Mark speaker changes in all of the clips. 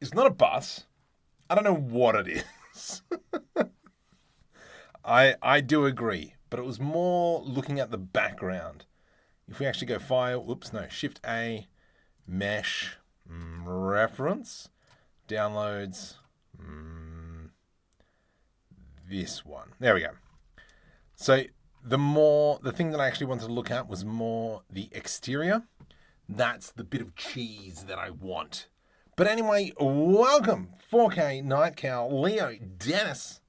Speaker 1: It's not a bus. I don't know what it is. I do agree, but it was more looking at the background. If we actually go File, Shift A, Mesh, Reference, Downloads, this one. There we go. So the thing that I actually wanted to look at was more the exterior. That's the bit of cheese that I want. But anyway, welcome, 4K Night Cow, Leo, Dennis.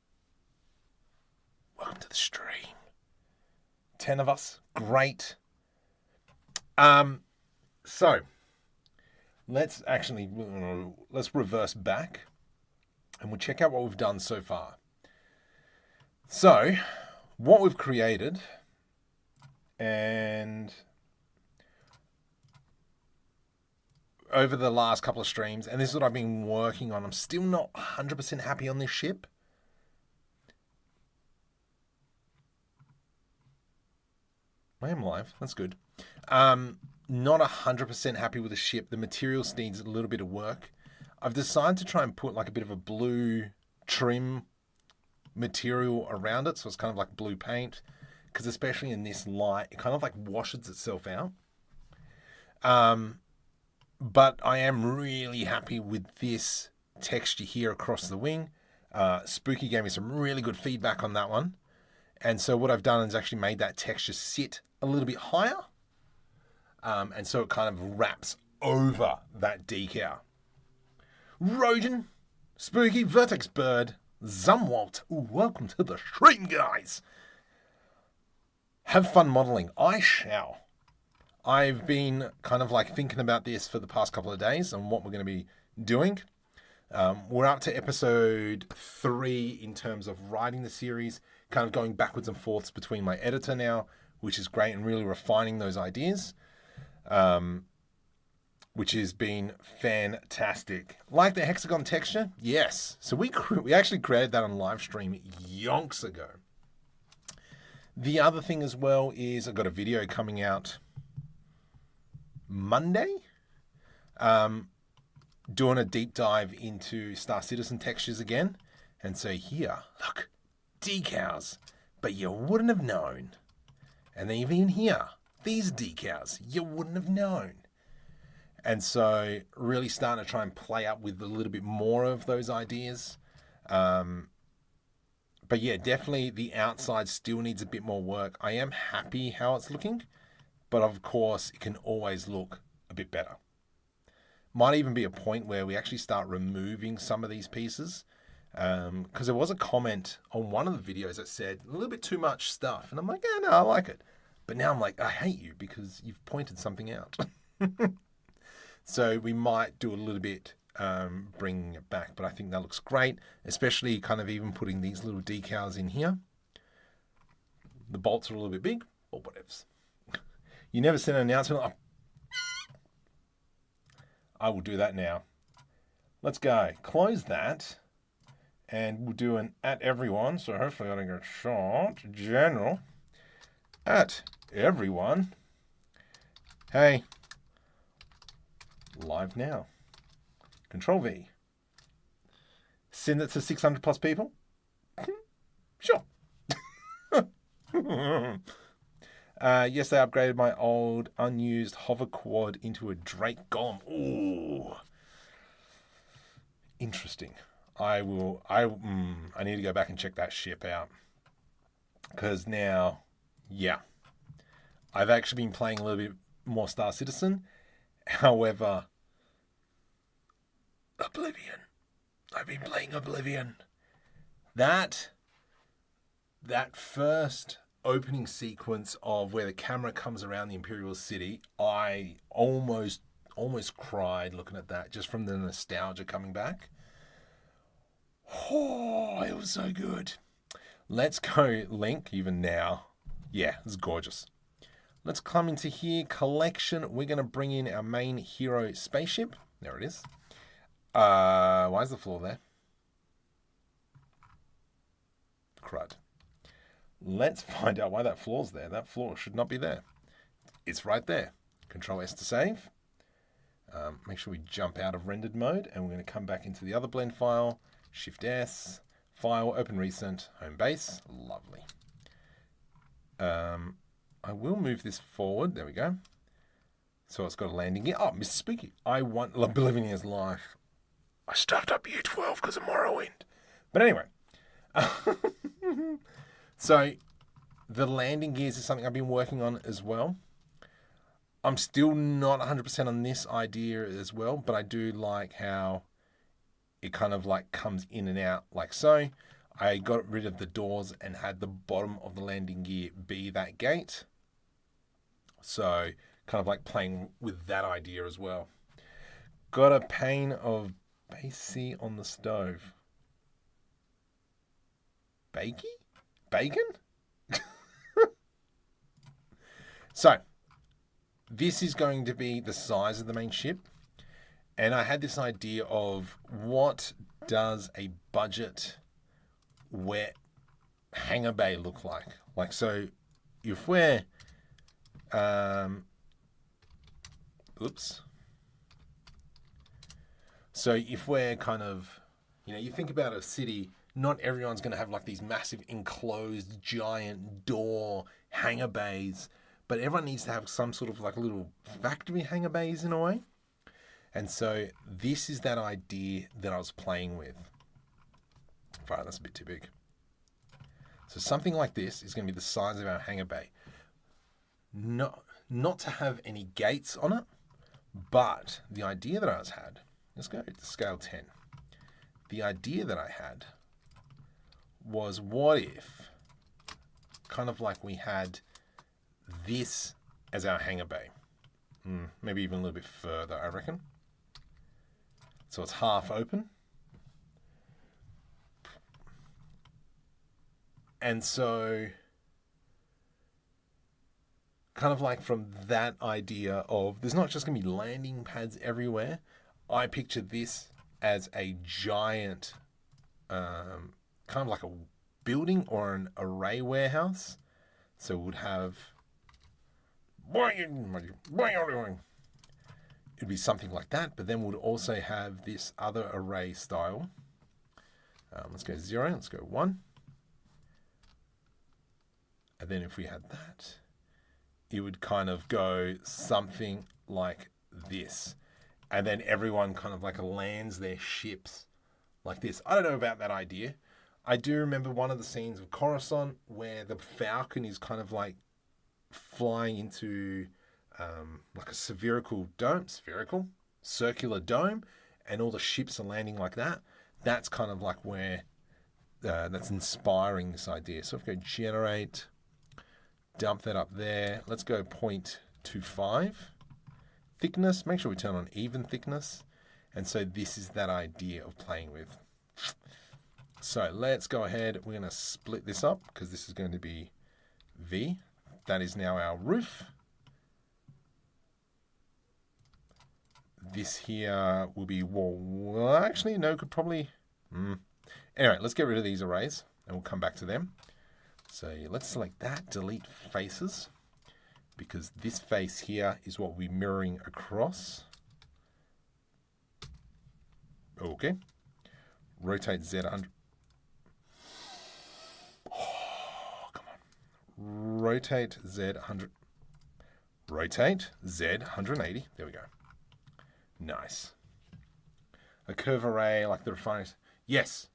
Speaker 1: Welcome to the stream. 10 of us, great. So let's reverse back and we'll check out what we've done so far. So what we've created, and over the last couple of streams, and this is what I've been working on. I'm still not 100% happy on this ship. I am live. That's good. Not 100% happy with the ship. The materials needs a little bit of work. I've decided to try and put like a bit of a blue trim material around it, so it's kind of like blue paint, because especially in this light, it kind of like washes itself out. But I am really happy with this texture here across the wing. Spooky gave me some really good feedback on that one. And so what I've done is actually made that texture sit a little bit higher. And so it kind of wraps over that decal. Rogan, Spooky, Vertex Bird, Zumwalt. Ooh, welcome to the stream, guys. Have fun modeling. I shall. I've been kind of like thinking about this for the past couple of days and what we're going to be doing. We're up to episode 3 in terms of writing the series, kind of going backwards and forths between my editor now, which is great, and really refining those ideas, which has been fantastic. Like the hexagon texture? Yes. So we actually created that on live stream yonks ago. The other thing as well is I've got a video coming out Monday, doing a deep dive into Star Citizen textures again. And so here, look, decals, but you wouldn't have known. And then even here, these decals, you wouldn't have known. And so really starting to try and play up with a little bit more of those ideas. But yeah, definitely the outside still needs a bit more work. I am happy how it's looking, but of course it can always look a bit better. Might even be a point where we actually start removing some of these pieces. Because there was a comment on one of the videos that said a little bit too much stuff. And I'm like, yeah, no, I like it. But now I'm like, I hate you because you've pointed something out. So we might do a little bit bringing it back. But I think that looks great, especially kind of even putting these little decals in here. The bolts are a little bit big, or whatevs. You never sent an announcement. Oh. I will do that now. Let's go. Close that. And we'll do an at everyone. So hopefully I don't get shot. General. At everyone. Hey. Live now. Control V. Send it to 600 plus people. Sure. Yes, they upgraded my old unused hover quad into a Drake Golem. Ooh. Interesting. I need to go back and check that ship out. Because now, yeah. I've actually been playing a little bit more Star Citizen. However, Oblivion. I've been playing Oblivion. That first opening sequence of where the camera comes around the Imperial City, I almost cried looking at that, just from the nostalgia coming back. Oh, it was so good. Let's go link even now. Yeah, it's gorgeous. Let's come into here, collection. We're going to bring in our main hero spaceship. There it is. Why is the floor there? Crud. Let's find out why that floor's there. That floor should not be there. It's right there. Control S to save. Make sure we jump out of rendered mode, and we're going to come back into the other blend file, Shift S, File, Open Recent, Home Base. Lovely. I will move this forward. There we go. So it's got a landing gear. Oh, Mr. Spooky. I want living his life. I stuffed up year 12 because of Morrowind. But anyway. So the landing gears is something I've been working on as well. I'm still not 100% on this idea as well, but I do like how it kind of like comes in and out like so. I got rid of the doors and had the bottom of the landing gear be that gate. So kind of like playing with that idea as well. Got a pane of bacon on the stove. Bacon? So this is going to be the size of the main ship. And I had this idea of what does a budget wet hangar bay look like? Like, so if we're, So if we're kind of, you think about a city, not everyone's going to have like these massive enclosed giant door hangar bays, but everyone needs to have some sort of like little factory hangar bays in a way. And so this is that idea that I was playing with. Right, that's a bit too big. So something like this is going to be the size of our hangar bay. Not to have any gates on it, but the idea that I had, let's go to scale 10. The idea that I had was, what if kind of like we had this as our hangar bay? Maybe even a little bit further, I reckon. So it's half open. And so kind of like from that idea of there's not just going to be landing pads everywhere, I picture this as a giant, kind of like a building or an array warehouse. So it would have, it'd be something like that, but then we'd also have this other array style. Let's go 0, let's go 1. And then if we had that, it would kind of go something like this. And then everyone kind of like lands their ships like this. I don't know about that idea. I do remember one of the scenes of Coruscant where the Falcon is kind of like flying into like a circular dome, and all the ships are landing like that. That's kind of like where that's inspiring this idea. So if we go generate, dump that up there. Let's go 0.25. Thickness, make sure we turn on even thickness. And so this is that idea of playing with. So let's go ahead. We're going to split this up because this is going to be V. That is now our roof. This here will be wall. Well, actually, no, could probably. Anyway, let's get rid of these arrays and we'll come back to them. So let's select that, delete faces, because this face here is what we're mirroring across. Okay. Rotate Z 100. Oh, come on. Rotate Z 100. Rotate Z 180. There we go. Nice. A curve array like the refinement. Yes.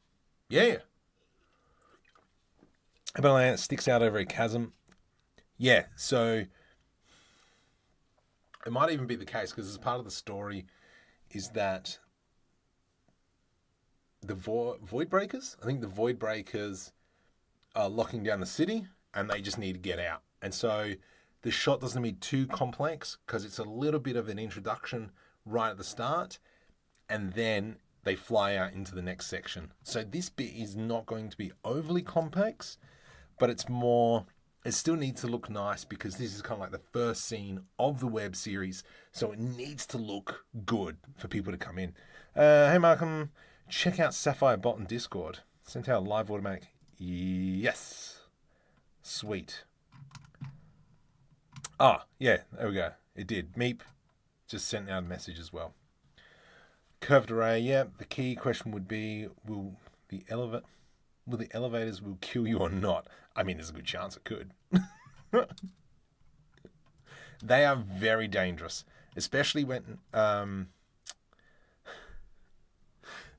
Speaker 1: Yeah. A land sticks out over a chasm. Yeah, so it might even be the case because as part of the story is that the Void Breakers, I think the Void Breakers are locking down the city and they just need to get out. And so the shot doesn't be too complex because it's a little bit of an introduction right at the start, and then they fly out into the next section. So this bit is not going to be overly complex, but it's more, it still needs to look nice because this is kind of like the first scene of the web series. So it needs to look good for people to come in. Hey, Malcolm, check out Sapphire Bot and Discord. Sent out live automatic. Yes. Sweet. Ah, yeah, there we go. It did. Meep. just sent out a message as well. Curved array, yeah. The key question would be, will the elevators will kill you or not? I mean, there's a good chance it could. They are very dangerous, especially when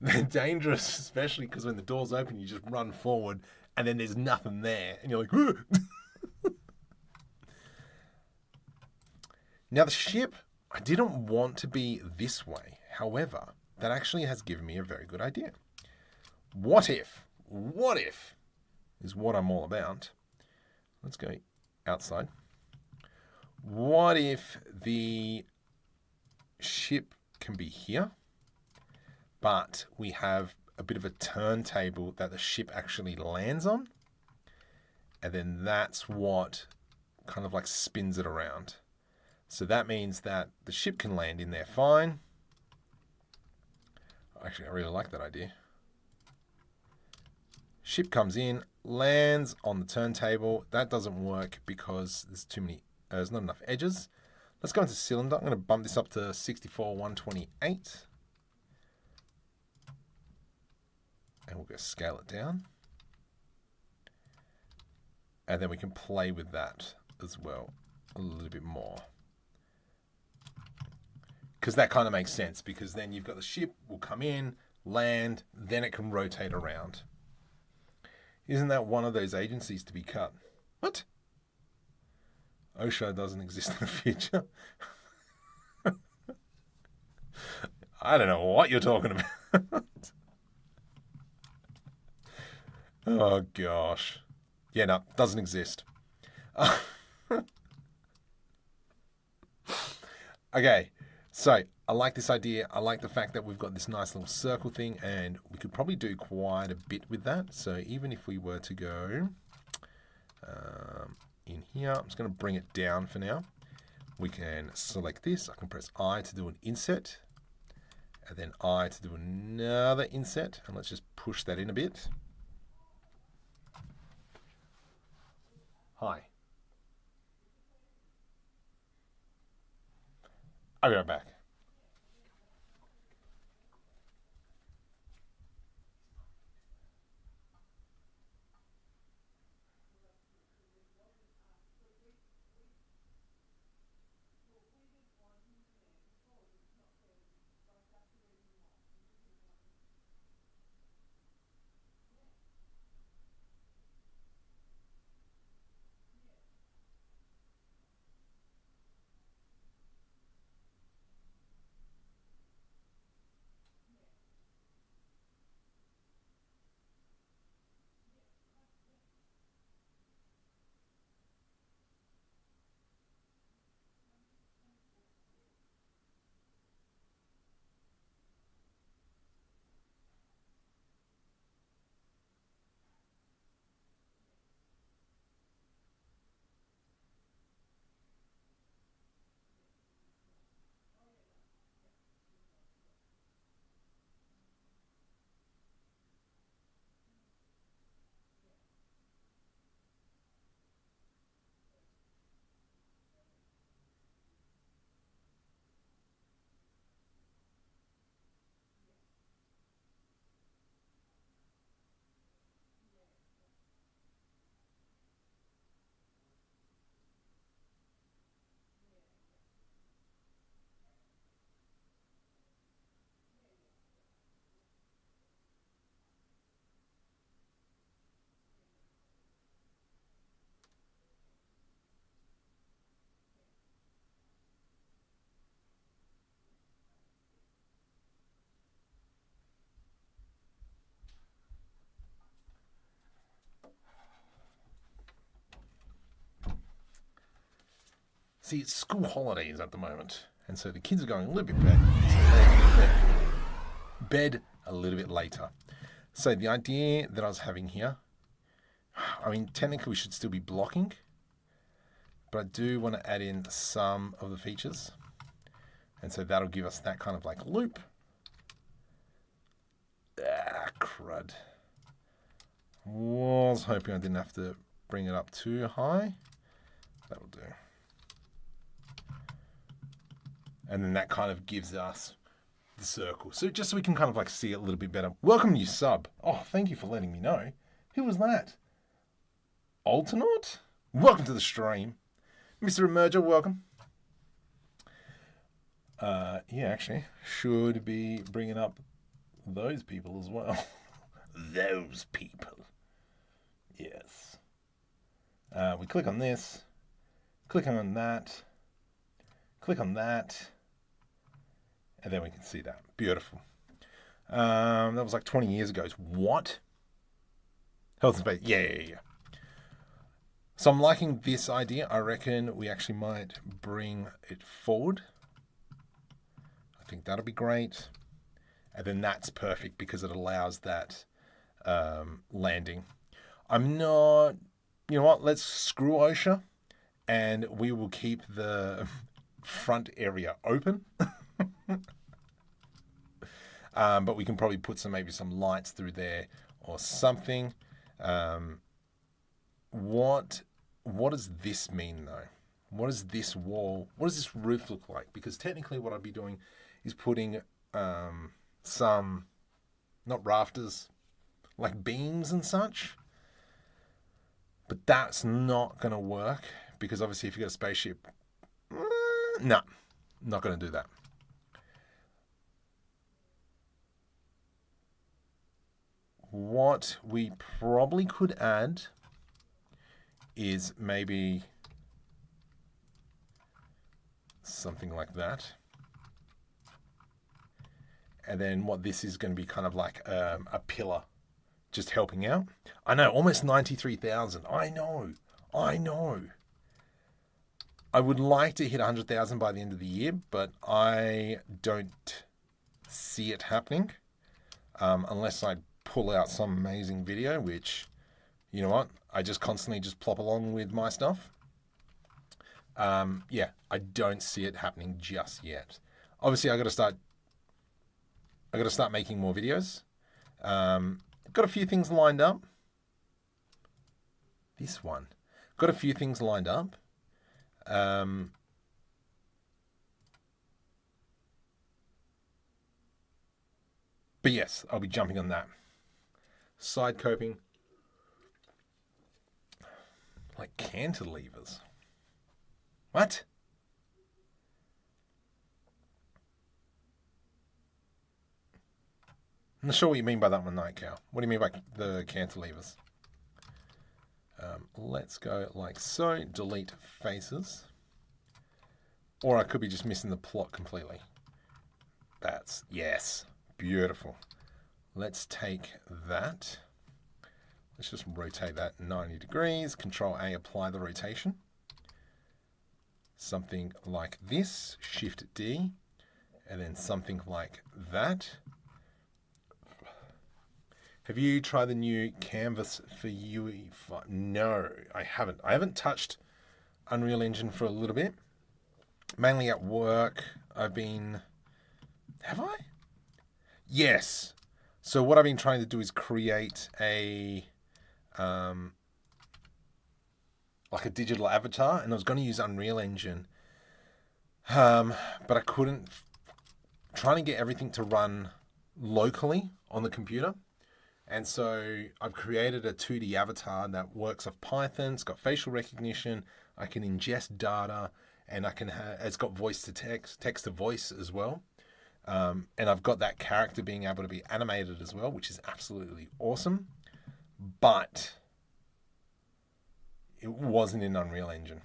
Speaker 1: they're dangerous, especially because when the doors open, you just run forward and then there's nothing there, and you're like, "Whoa." Now the ship, I didn't want to be this way. However, that actually has given me a very good idea. What if is what I'm all about. Let's go outside. What if the ship can be here, but we have a bit of a turntable that the ship actually lands on, and then that's what kind of like spins it around. So that means that the ship can land in there fine. Actually, I really like that idea. Ship comes in, lands on the turntable. That doesn't work because there's not enough edges. Let's go into cylinder. I'm going to bump this up to 64,128. And we'll go scale it down. And then we can play with that as well a little bit more. Because that kind of makes sense, because then you've got the ship will come in, land, then it can rotate around. Isn't that one of those agencies to be cut? What? OSHA doesn't exist in the future. I don't know what you're talking about. Oh, gosh. Yeah, no, doesn't exist. Okay, so I like this idea. I like the fact that we've got this nice little circle thing, and we could probably do quite a bit with that. So even if we were to go in here, I'm just going to bring it down for now. We can select this. I can press I to do an inset, and then I to do another inset. And let's just push that in a bit. Hi. I'll be right back. See, it's school holidays at the moment, and so the kids are going a little bit bed a little bit later. So the idea that I was having here, I mean, technically we should still be blocking, but I do want to add in some of the features, and so that'll give us that kind of like loop. Ah, crud. Was hoping I didn't have to bring it up too high. That'll do. And then that kind of gives us the circle. So just so we can kind of like see it a little bit better. Welcome, you sub. Oh, thank you for letting me know. Who was that? Alternaut? Welcome to the stream. Mr. Emerger, welcome. Yeah, actually, should be bringing up those people as well. Those people. Yes. We click on this, click on that, click on that, and then we can see that. Beautiful. That was like 20 years ago. What? Health and space. Yeah. So I'm liking this idea. I reckon we actually might bring it forward. I think that'll be great. And then that's perfect because it allows that landing. I'm not... You know what? Let's screw OSHA and we will keep the front area open. But we can probably put maybe some lights through there or something. What does this mean though? What does this wall, what does this roof look like? Because technically what I'd be doing is putting some, not rafters, like beams and such. But that's not going to work because obviously if you've got a spaceship, no, not going to do that. What we probably could add is maybe something like that. And then what this is going to be kind of like a pillar just helping out. I know, almost 93,000. I know. I would like to hit 100,000 by the end of the year, but I don't see it happening unless I pull out some amazing video, which, you know what, I just constantly just plop along with my stuff. Yeah, I don't see it happening just yet. Obviously, I got to start making more videos. Got a few things lined up. This one. Got a few things lined up. But yes, I'll be jumping on that. Side coping. Like cantilevers. What? I'm not sure what you mean by that one, Night Cow. What do you mean by the cantilevers? Let's go like so. Delete faces. Or I could be just missing the plot completely. That's, yes, beautiful. Let's take that. Let's just rotate that 90 degrees. Control A, apply the rotation. Something like this. Shift D. And then something like that. Have you tried the new canvas for UE5? No, I haven't. I haven't touched Unreal Engine for a little bit. Mainly at work. Have I? Yes. So what I've been trying to do is create a like a digital avatar, and I was going to use Unreal Engine, but I couldn't. Trying to get everything to run locally on the computer. And so I've created a 2D avatar that works off Python. It's got facial recognition. I can ingest data, and it's got voice to text, text to voice as well. And I've got that character being able to be animated as well, which is absolutely awesome. But it wasn't in Unreal Engine.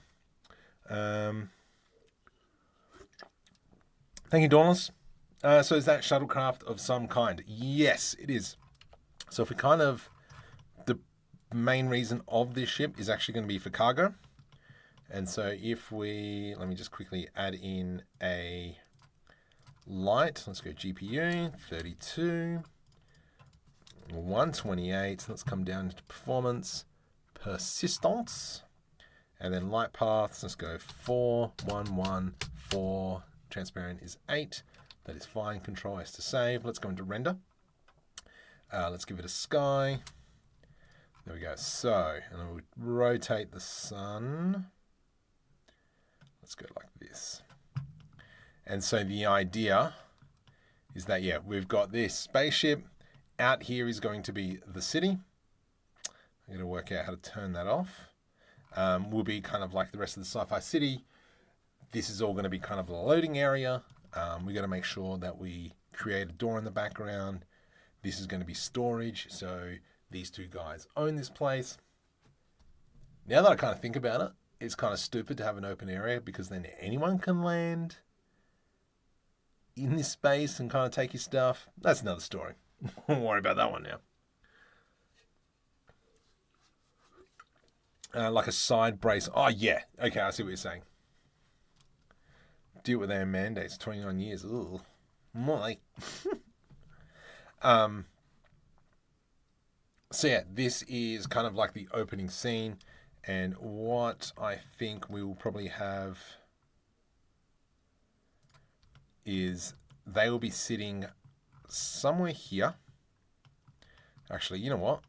Speaker 1: Thank you, Dauntless. So is that shuttlecraft of some kind? Yes, it is. So if we the main reason of this ship is actually going to be for cargo. And so if let me just quickly add in a light. Let's go GPU, 32, 128. Let's come down to performance, persistence, and then light paths. Let's go 4, 1, 1, 4. Transparent is 8. That is fine. Control S to save. Let's go into render. Let's give it a sky. There we go. So, and then we'll rotate the sun. Let's go like this. And so the idea is that, yeah, we've got this spaceship. Out here is going to be the city. I'm going to work out how to turn that off. Will be kind of like the rest of the sci-fi city. This is all going to be kind of the loading area. We got to make sure that we create a door in the background. This is going to be storage. So these two guys own this place. Now that I kind of think about it, it's kind of stupid to have an open area because then anyone can land in this space and kind of take your stuff. That's another story. Don't worry about that one now. Like a side brace. Oh, yeah. Okay, I see what you're saying. Deal with their mandates. 29 years. Ooh. More like... So, yeah, this is kind of like the opening scene. And what I think we will probably have is they will be sitting somewhere here. Actually, you know what?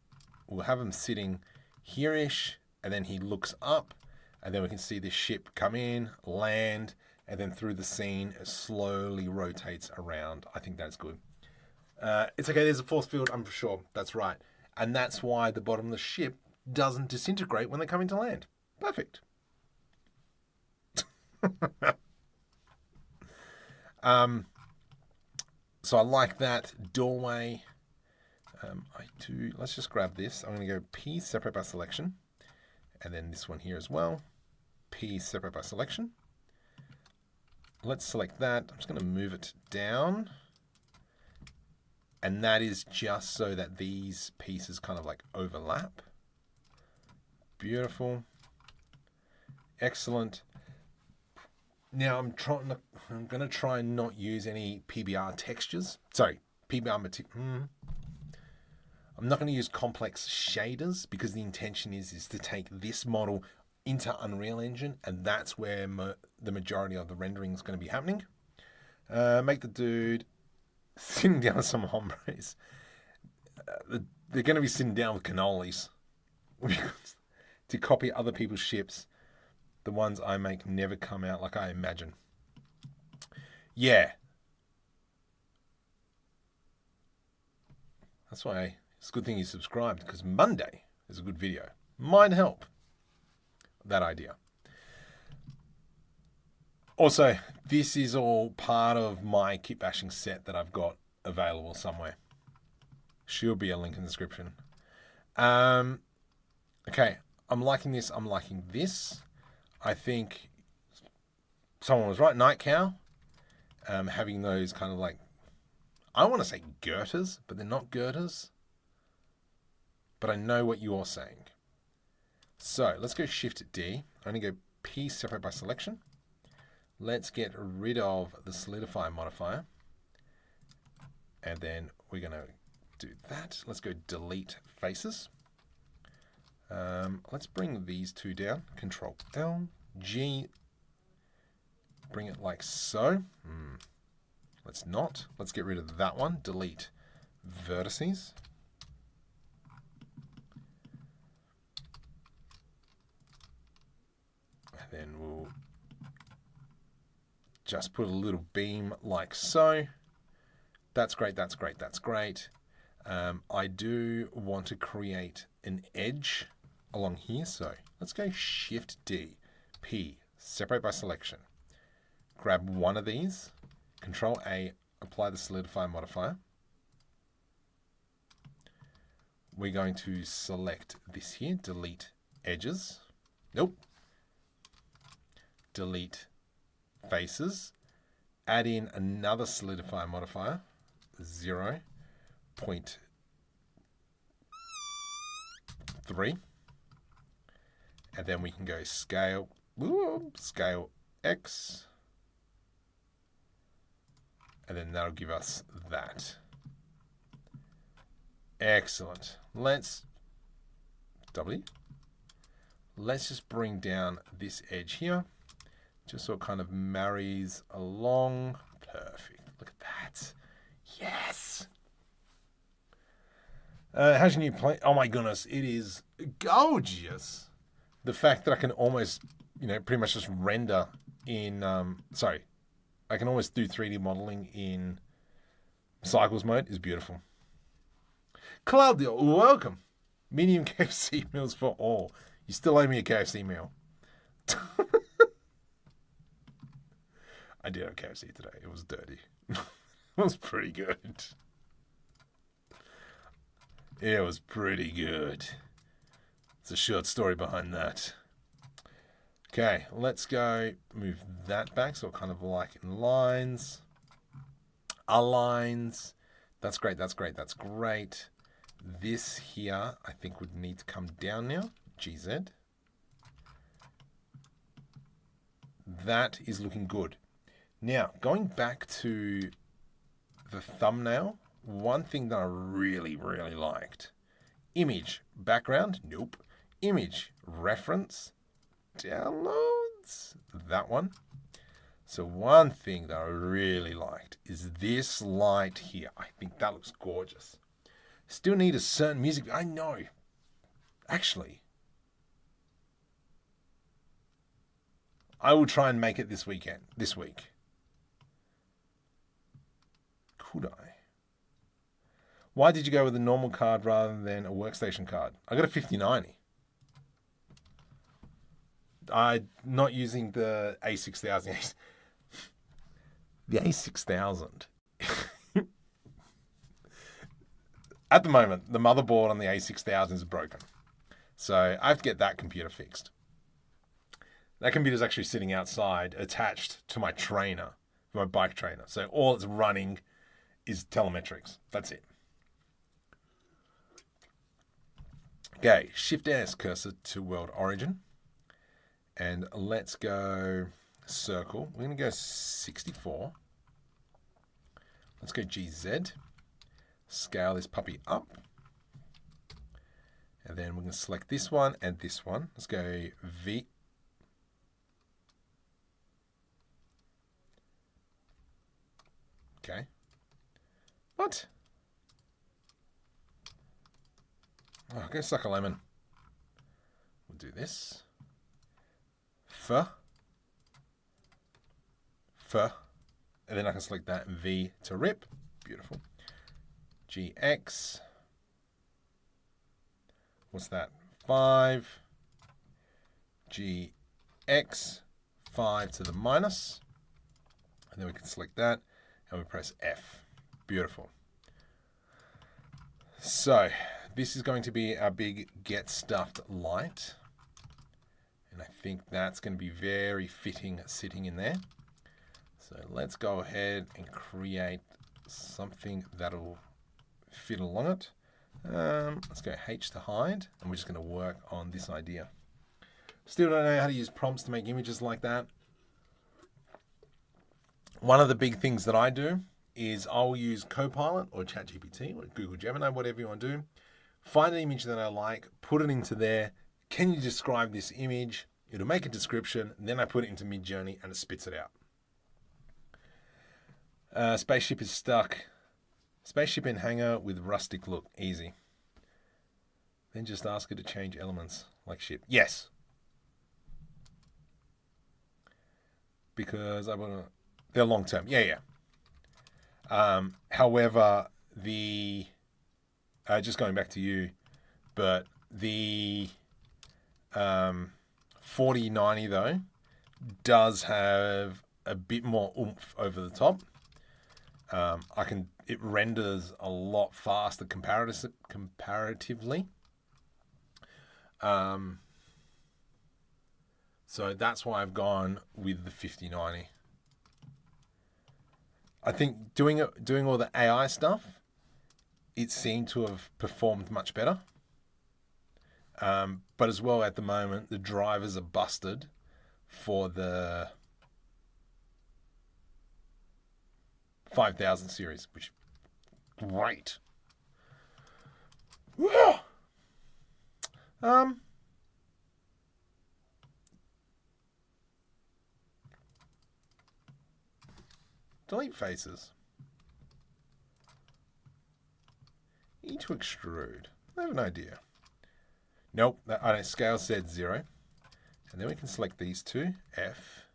Speaker 1: We'll have them sitting here-ish, and then he looks up, and then we can see the ship come in, land, and then through the scene, it slowly rotates around. I think that's good. It's okay, there's a force field, I'm sure. That's right. And that's why the bottom of the ship doesn't disintegrate when they come into land. Perfect. So I like that doorway. Let's just grab this. I'm going to go P, separate by selection. And then this one here as well. P, separate by selection. Let's select that. I'm just going to move it down. And that is just so that these pieces kind of like overlap. Beautiful. Excellent. Now I'm going to try and not use any PBR textures. Sorry, PBR material. I'm not going to use complex shaders because the intention is to take this model into Unreal Engine, and that's where the majority of the rendering is going to be happening. Make the dude sitting down with some hombres. They're going to be sitting down with cannolis to copy other people's ships. The ones I make never come out like I imagine. Yeah. That's why it's a good thing you subscribed, because Monday is a good video. Might help that idea. Also, this is all part of my Kitbashing set that I've got available somewhere. Should be a link in the description. Okay, I'm liking this. I'm liking this. I think someone was right. Night Cow, having those kind of like, I want to say girders, but they're not girders. But I know what you're saying. So let's go Shift D. I'm going to go P, separate by selection. Let's get rid of the solidify modifier. And then we're going to do that. Let's go delete faces. Let's bring these two down. Control L, G. Bring it like so. Let's not. Let's get rid of that one. Delete vertices. And then we'll just put a little beam like so. That's great, that's great, that's great. I do want to create an edge along here. So let's go Shift D, P, separate by selection. Grab one of these, Control A, apply the solidify modifier. We're going to select this here, delete edges. Nope. Delete faces. Add in another solidify modifier, 0.3. And then we can go scale, scale X. And then that'll give us that. Excellent. Let's just bring down this edge here, just so it kind of marries along. Perfect. Look at that. Yes. How's your new plane? Oh my goodness, it is gorgeous. The fact that I can almost, pretty much just render in, I can almost do 3D modeling in cycles mode. Is beautiful. Claudio, welcome. Medium KFC meals for all. You still owe me a KFC meal. I did have KFC today. It was dirty. It was pretty good. It was pretty good. It's a short story behind that. Okay, let's go move that back so kind of like in lines. Aligns. That's great, that's great, that's great. This here, I think would need to come down now. GZ. That is looking good. Now, going back to the thumbnail, one thing that I really, really liked. Image, background, nope. Image, reference, downloads, that one. So one thing that I really liked is this light here. I think that looks gorgeous. Still need a certain music. I know. Actually, I will try and make it this week. Could I? Why did you go with a normal card rather than a workstation card? I got a 5090. I'm not using the A6000. The A6000. At the moment, the motherboard on the A6000 is broken. So I have to get that computer fixed. That computer is actually sitting outside attached to my trainer, my bike trainer. So all it's running is telemetrics. That's it. Okay, Shift S cursor to world origin. And let's go circle. We're going to go 64. Let's go GZ. Scale this puppy up. And then we're going to select this one and this one. Let's go V. Okay. What? Oh, go suck a lemon. We'll do this. F. And then I can select that V to rip. Beautiful. GX. What's that? 5. GX. 5 to the minus. And then we can select that. And we press F. Beautiful. So, this is going to be our big get stuffed light. And I think that's going to be very fitting sitting in there. So let's go ahead and create something that'll fit along it. Let's go H to hide, and we're just going to work on this idea. Still don't know how to use prompts to make images like that. One of the big things that I do is I'll use Copilot or ChatGPT or Google Gemini, whatever you want to do. Find an image that I like, put it into there. Can you describe this image? It'll make a description. Then I put it into Midjourney and it spits it out. Spaceship is stuck. Spaceship in Hangar with rustic look. Easy. Then just ask it to change elements like ship. Yes. Because I want to... They're long term. Yeah. However, the... just going back to you, but the 4090 though does have a bit more oomph over the top. It renders a lot faster comparatively. So that's why I've gone with the 5090. I think doing all the AI stuff, it seemed to have performed much better. But as well, at the moment, the drivers are busted for the 5000 series, which great. Delete faces. Need to extrude. I have an idea. Nope, scale said 0. And then we can select these two. F.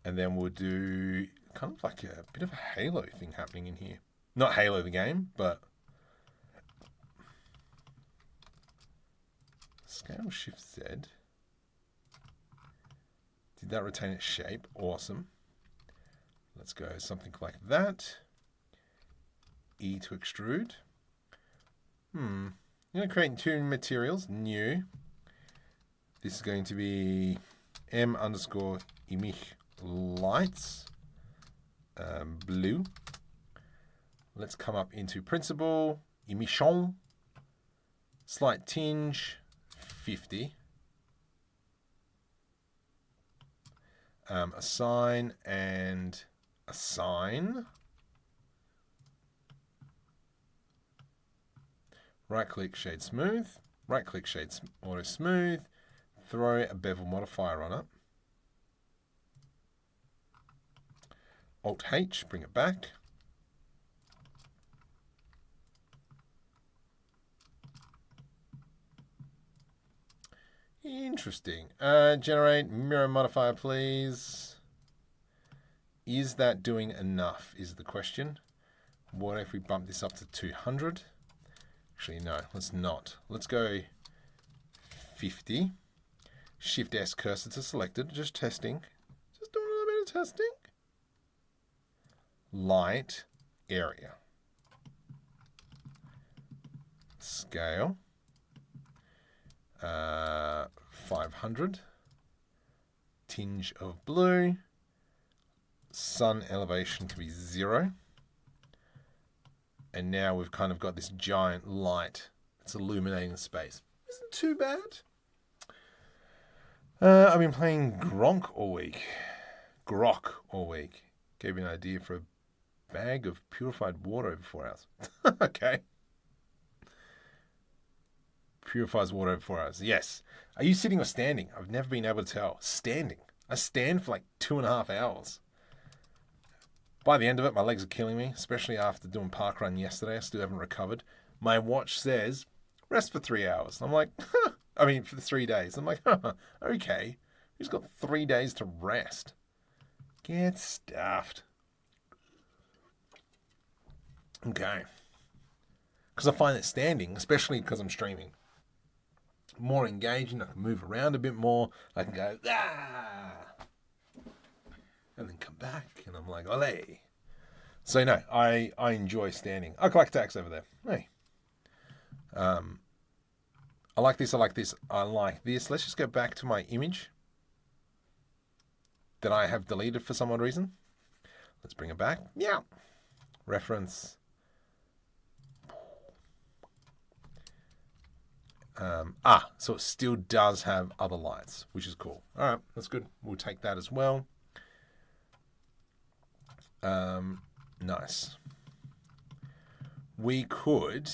Speaker 1: And then we'll do kind of like a bit of a halo thing happening in here. Not Halo the game, but scale shift Z. Did that retain its shape? Awesome. Let's go something like that. E to extrude. I'm going to create two materials, new. This is going to be M underscore image lights, blue. Let's come up into principle, emission, slight tinge, 50. Assign and assign. Right click shade smooth, right click shade auto smooth, throw a bevel modifier on it. Alt H, bring it back. Interesting. Generate mirror modifier, please. Is that doing enough, is the question. What if we bump this up to 200? Actually, no, let's not. Let's go 50. Shift S cursor to selected. Just testing. Just doing a little bit of testing. Light area. Scale. 500. Tinge of blue. Sun elevation can be 0. And now we've kind of got this giant light that's illuminating the space. Isn't too bad. I've been playing Grok all week. Gave me an idea for a bag of purified water over 4 hours. Okay. Purifies water over 4 hours. Yes. Are you sitting or standing? I've never been able to tell. Standing. I stand for like 2.5 hours. By the end of it, my legs are killing me, especially after doing park run yesterday. I still haven't recovered. My watch says, rest for 3 hours. I'm like, for 3 days. I'm like, okay. Who's got 3 days to rest? Get stuffed. Okay. Because I find that standing, especially because I'm streaming, more engaging. I can move around a bit more. I can go, and then come back, and I'm like, ole. So no, I enjoy standing. I collect tax over there. Hey. I like this, I like this, I like this. Let's just go back to my image that I have deleted for some odd reason. Let's bring it back. Yeah. Reference. So it still does have other lights, which is cool. All right, that's good. We'll take that as well. Nice. We could,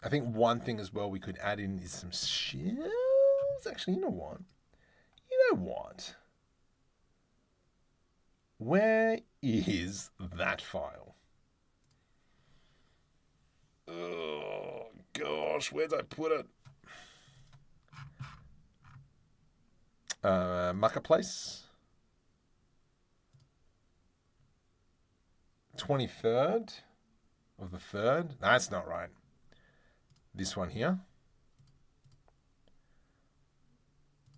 Speaker 1: I think one thing as well we could add in is some shells. Actually, you know what? Where is that file? Oh, gosh, where'd I put it? Marketplace. 23rd of the 3rd. That's not right. This one here.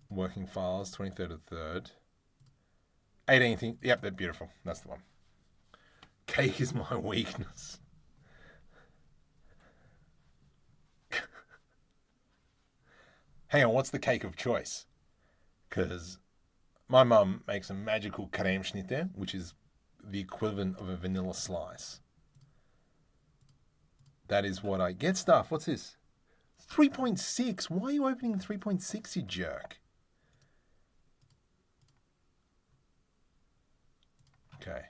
Speaker 1: Working files, 23rd of the 3rd. 18th. Yep, they're beautiful. That's the one. Cake is my weakness. Hang on, what's the cake of choice? Because my mum makes a magical Cremeschnitte, which is the equivalent of a vanilla slice. That is what I get. Stuff. What's this? 3.6. Why are you opening 3.6, you jerk? Okay.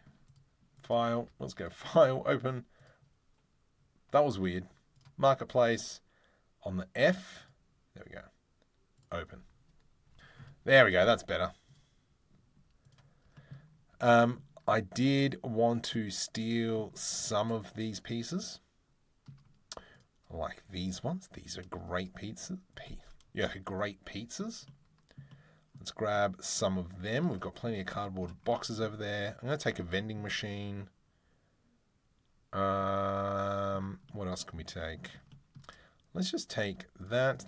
Speaker 1: File. Let's go. File. Open. That was weird. Marketplace. On the F. There we go. Open. There we go. That's better. I did want to steal some of these pieces. Like these ones. These are great pizzas. Great pizzas. Let's grab some of them. We've got plenty of cardboard boxes over there. I'm going to take a vending machine. What else can we take? Let's just take that.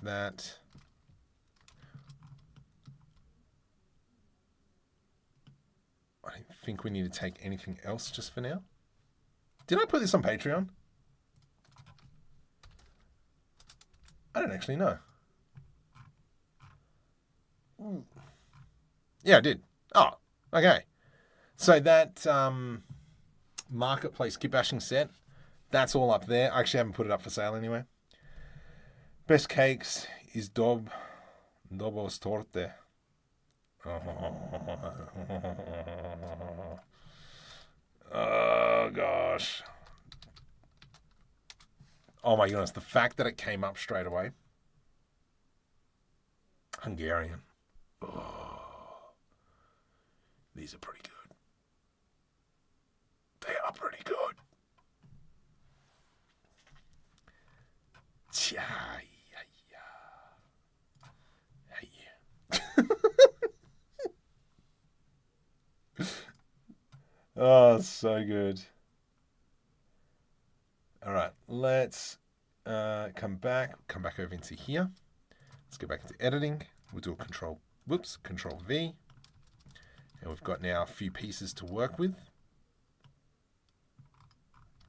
Speaker 1: I don't think we need to take anything else just for now. Did I put this on Patreon? I don't actually know. Yeah, I did. Oh, okay. So that marketplace kitbashing set, that's all up there. I actually haven't put it up for sale anywhere. Best cakes is Dobos Torte. Oh, gosh. Oh, my goodness. The fact that it came up straight away. Hungarian. Oh, these are pretty good. They are pretty good. Oh, so good. All right, let's come back over into here. Let's go back into editing. We'll do a control V. And we've got now a few pieces to work with.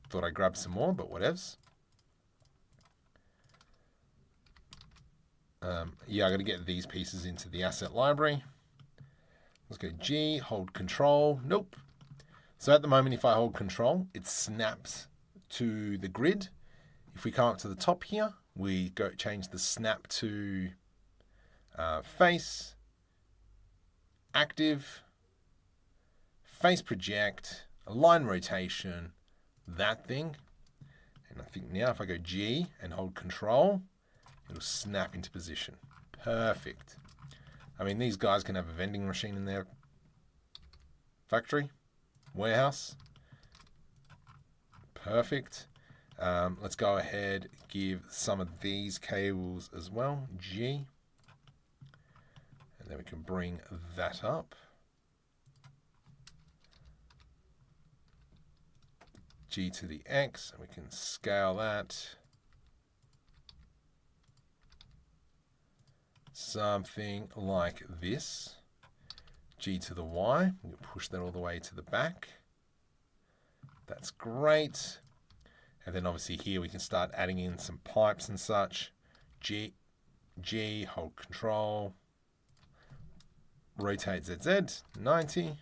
Speaker 1: Thought I grabbed some more, but whatevs. Yeah, I got to get these pieces into the asset library. Let's go G, hold control. Nope. So at the moment, if I hold control, it snaps to the grid. If we come up to the top here, we go change the snap to face, active, face project, align rotation, that thing. And I think now if I go G and hold control, it'll snap into position. Perfect. I mean, these guys can have a vending machine in their factory, warehouse. Perfect. Let's go ahead, give some of these cables as well, G. And then we can bring that up. G to the X, and we can scale that. Something like this. G to the Y. We'll push that all the way to the back. That's great. And then obviously here we can start adding in some pipes and such. G, hold control. Rotate ZZ, 90.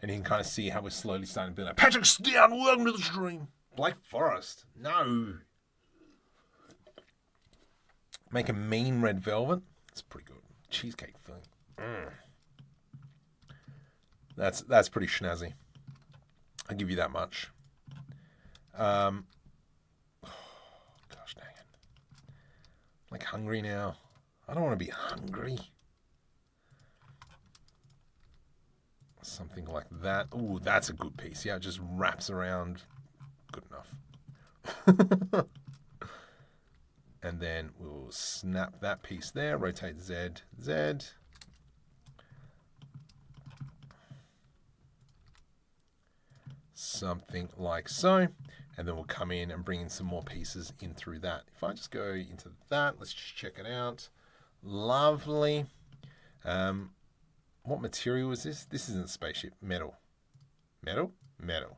Speaker 1: And you can kind of see how we're slowly starting to build up. Patrick Stout, welcome to the stream. Black Forest, no. Make a mean red velvet. It's pretty good. Cheesecake filling. That's pretty snazzy. I'll give you that much. Gosh dang it. I'm like hungry now. I don't want to be hungry. Something like that. Ooh, that's a good piece. Yeah, it just wraps around. Good enough. And then we'll snap that piece there. Rotate Z, Z. Something like so. And then we'll come in and bring in some more pieces in through that. If I just go into that, let's just check it out. Lovely. What material is this? This isn't spaceship. Metal. Metal? Metal.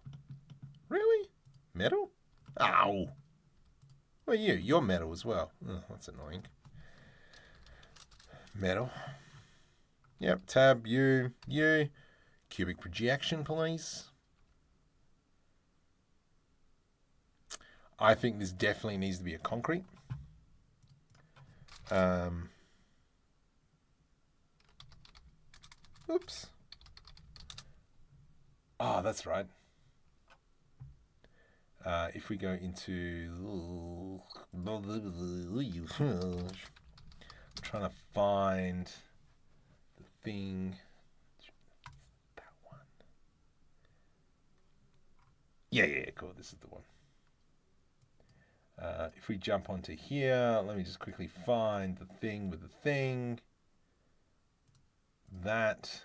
Speaker 1: Really? Metal? Ow! Well, you're metal as well. Oh, that's annoying. Metal. Yep, tab, U. Cubic projection, please. I think this definitely needs to be a concrete. Oops. Oh, that's right. If we go into... I'm trying to find the thing. That one. Yeah, cool. This is the one. If we jump onto here, let me just quickly find the thing with the thing. That.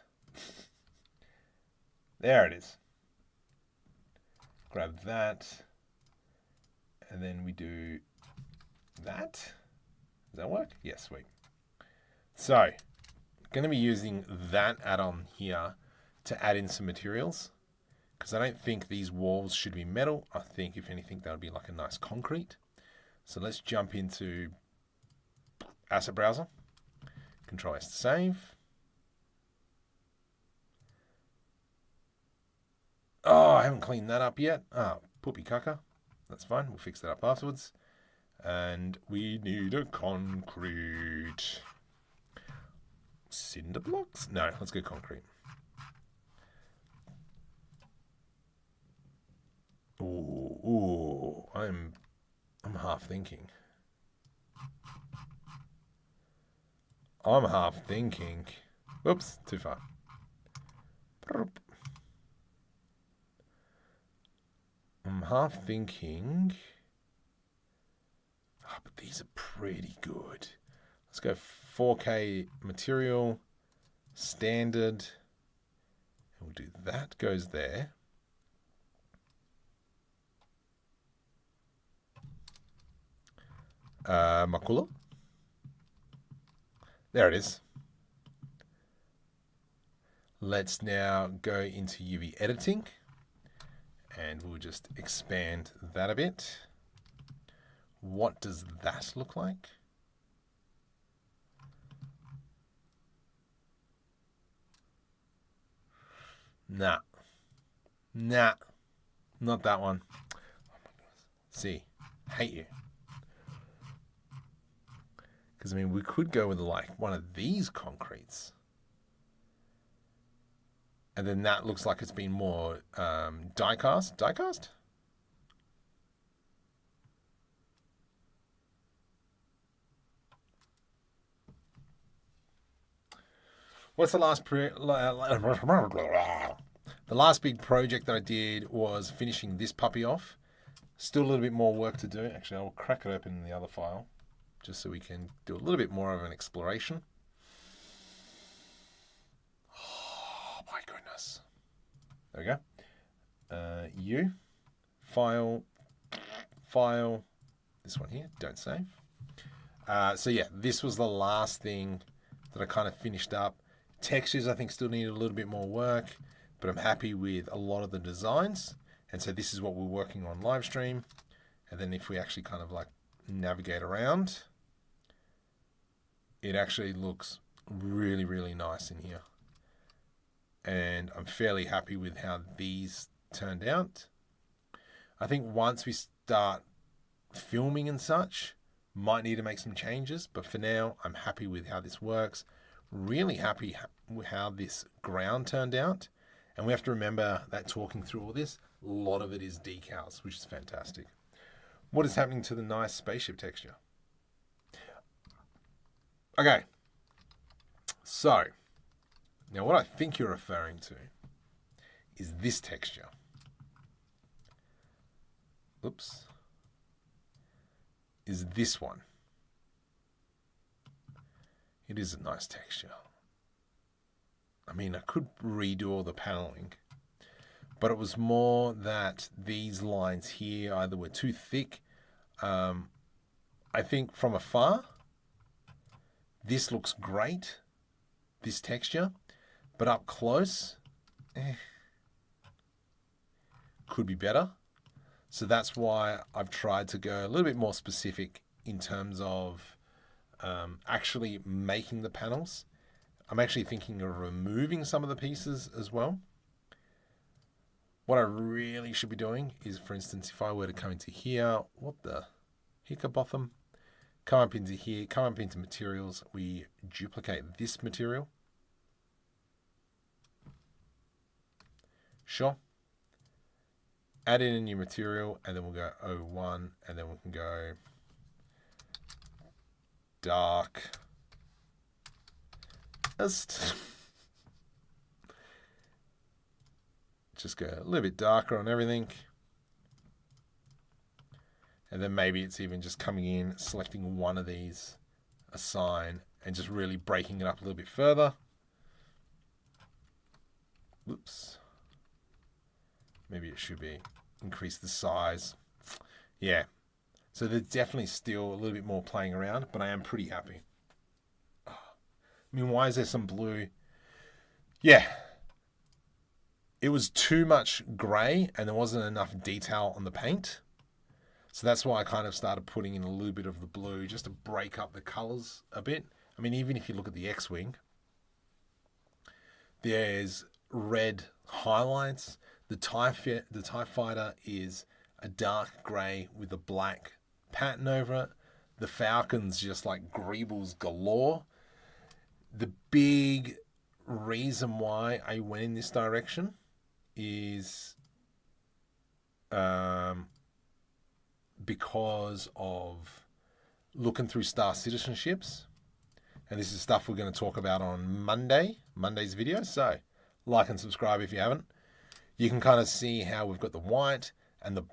Speaker 1: There it is. Grab that. And then we do that. Does that work? Yes, sweet. So, going to be using that add-on here to add in some materials. Because I don't think these walls should be metal. I think, if anything, that would be like a nice concrete. So let's jump into Asset Browser. Control S to save. Oh, I haven't cleaned that up yet. Oh, poopy caca. That's fine. We'll fix that up afterwards. And we need a concrete. Cinder blocks? No, let's go concrete. Ooh, I'm half thinking. Whoops, too far. I'm half thinking. Oh, but these are pretty good. Let's go 4K material, standard. And we'll do that, goes there. Makula. There it is. Let's now go into UV editing. And we'll just expand that a bit. What does that look like? Nah, not that one. Oh my goodness. See, hate you. Because I mean, we could go with like one of these concretes. And then that looks like it's been more die-cast. Die-cast? What's the last the last big project that I did was finishing this puppy off. Still a little bit more work to do. Actually, I'll crack it open in the other file just so we can do a little bit more of an exploration. Oh my goodness. There we go. File, this one here, don't save. So yeah, this was the last thing that I kind of finished up. Textures, I think, still need a little bit more work, but I'm happy with a lot of the designs. And so this is what we're working on live stream. And then if we actually kind of like navigate around, it actually looks really, really nice in here. And I'm fairly happy with how these turned out. I think once we start filming and such, might need to make some changes, but for now, I'm happy with how this works. Really happy with how this ground turned out. And we have to remember that talking through all this, a lot of it is decals, which is fantastic. What is happening to the nice spaceship texture? Okay. So, now what I think you're referring to is this texture. Oops. Is this one. It is a nice texture. I mean, I could redo all the paneling, but it was more that these lines here either were too thick. I think from afar, this looks great, this texture, but up close, could be better. So that's why I've tried to go a little bit more specific in terms of actually making the panels. I'm actually thinking of removing some of the pieces as well. What I really should be doing is, for instance, if I were to come into here, what the hickabotham? Come up into here, come up into materials, we duplicate this material. Sure. Add in a new material, and then we'll go 01, and then we can go dark. Just go a little bit darker on everything. And then maybe it's even just coming in, selecting one of these, assign, and just really breaking it up a little bit further. Whoops. Maybe it should be increase the size. Yeah. So there's definitely still a little bit more playing around, but I am pretty happy. I mean, why is there some blue? Yeah. It was too much grey and there wasn't enough detail on the paint. So that's why I kind of started putting in a little bit of the blue just to break up the colours a bit. I mean, even if you look at the X-Wing, there's red highlights. The TIE Fighter is a dark grey with a black pattern over it. The Falcon's just like greebles galore. The big reason why I went in this direction is because of looking through Star Citizenships. And this is stuff we're going to talk about on Monday's video. So like and subscribe if you haven't. You can kind of see how we've got the white and the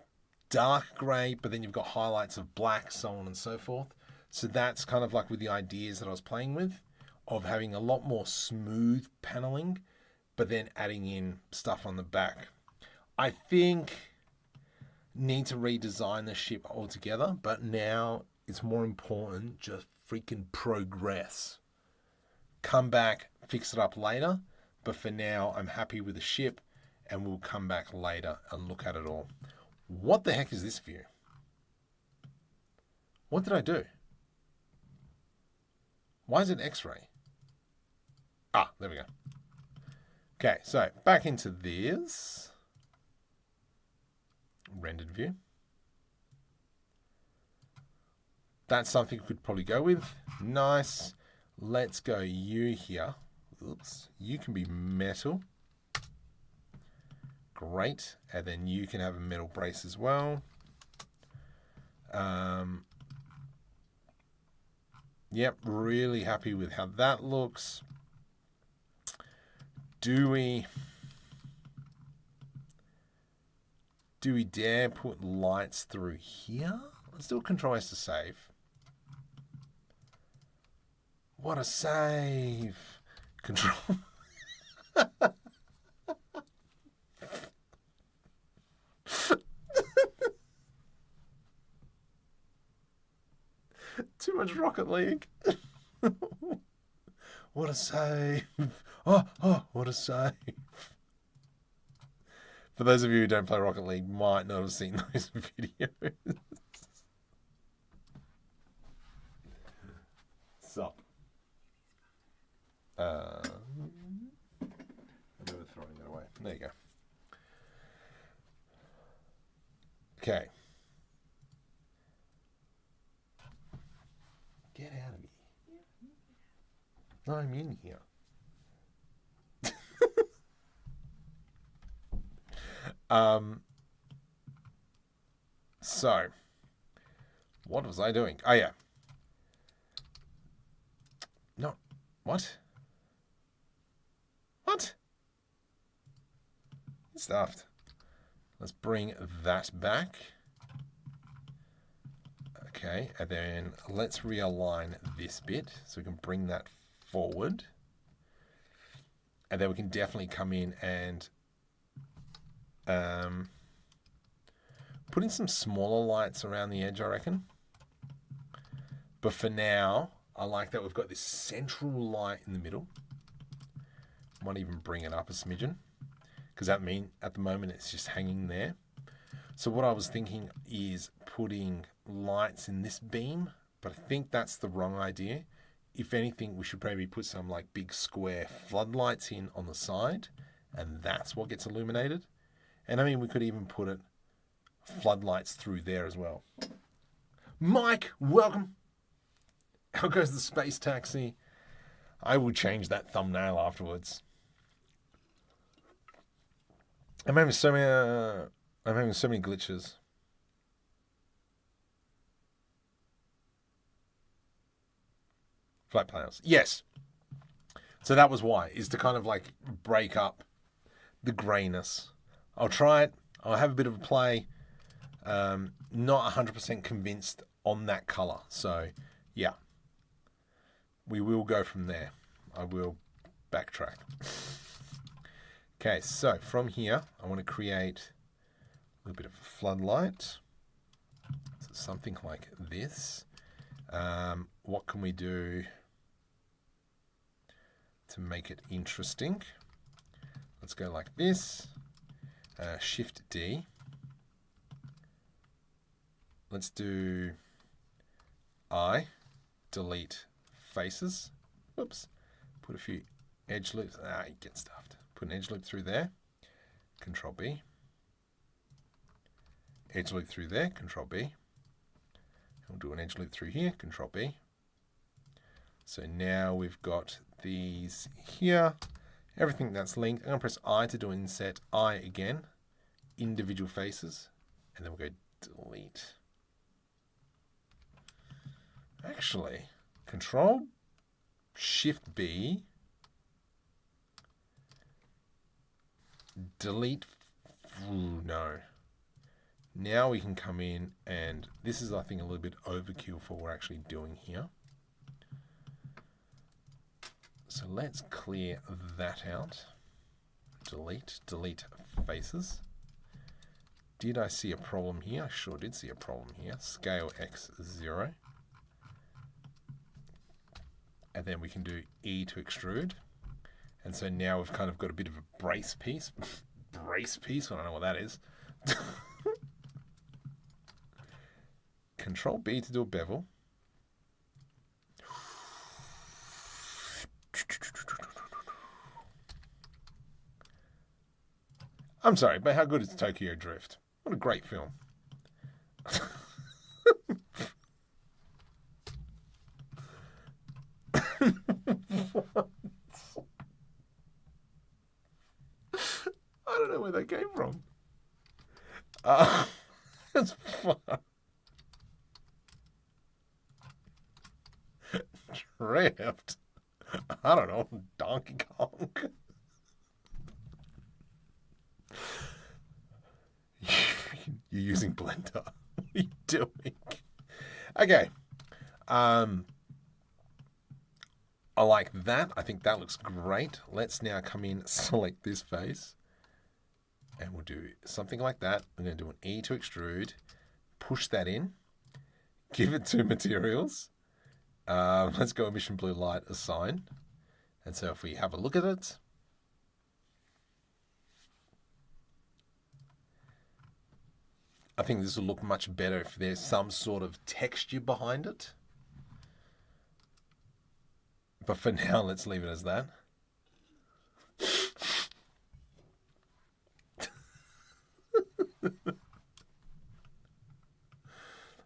Speaker 1: dark grey, but then you've got highlights of black, so on and so forth. So that's kind of like with the ideas that I was playing with, of having a lot more smooth paneling, but then adding in stuff on the back. I think need to redesign the ship altogether, but now it's more important just freaking progress. Come back, fix it up later, but for now I'm happy with the ship and we'll come back later and look at it all. What the heck is this view? What did I do? Why is it X-ray? Ah, there we go. Okay, so back into this rendered view. That's something we could probably go with. Nice. Let's go you here. Oops. You can be metal. Great. And then you can have a metal brace as well. Yep, really happy with how that looks. Do we dare put lights through here? Let's do a Control S to save. What a save. Control. Too much Rocket League. What a save. Oh, what a save. For those of you who don't play Rocket League, might not have seen those videos. Sup. I remember throwing that away. There you go. Okay. Get out of here. No, I'm in here. So, what was I doing? Oh, yeah. No. What? What? Stuffed. Let's bring that back. Okay, and then let's realign this bit so we can bring that forward. And then we can definitely come in and put in some smaller lights around the edge, I reckon. But for now, I like that we've got this central light in the middle. Might even bring it up a smidgen, because that means at the moment it's just hanging there. So what I was thinking is putting lights in this beam, but I think that's the wrong idea. If anything, we should probably put some like big square floodlights in on the side, and that's what gets illuminated. And I mean, we could even put it floodlights through there as well. Mike, welcome. How goes the space taxi? I will change that thumbnail afterwards. I'm having so many glitches. Flat panels. Yes. So that was why, is to kind of like break up the grayness. I'll try it. I'll have a bit of a play. Not 100% convinced on that color. So, yeah, we will go from there. I will backtrack. Okay, so from here, I want to create a little bit of a floodlight. So something like this. What can we do to make it interesting? Let's go like this. Shift D. Let's do I. Delete faces. Whoops. Put a few edge loops. You get stuffed. Put an edge loop through there. Control B. Edge loop through there. Control B. We'll do an edge loop through here. Control B. So now we've got these here. Everything that's linked. I'm going to press I to do inset. I again. Individual faces. And then we'll go delete. Actually, Control Shift B. Delete. No. Now we can come in, and this is, I think, a little bit overkill for what we're actually doing here. So let's clear that out. Delete faces. Did I see a problem here? I sure did see a problem here. Scale X 0. And then we can do E to extrude. And so now we've kind of got a bit of a brace piece. Brace piece? I don't know what that is. Control B to do a bevel. I'm sorry, but how good is Tokyo Drift? What a great film. I don't know where that came from. It's fun. Drift. I don't know. Donkey Kong. You're using Blender. What are you doing? Okay. I like that. I think that looks great. Let's now come in, select this face, and we'll do something like that. I'm going to do an E to extrude, push that in, give it to materials. Let's go emission blue light assign. And so if we have a look at it, I think this will look much better if there's some sort of texture behind it. But for now, let's leave it as that.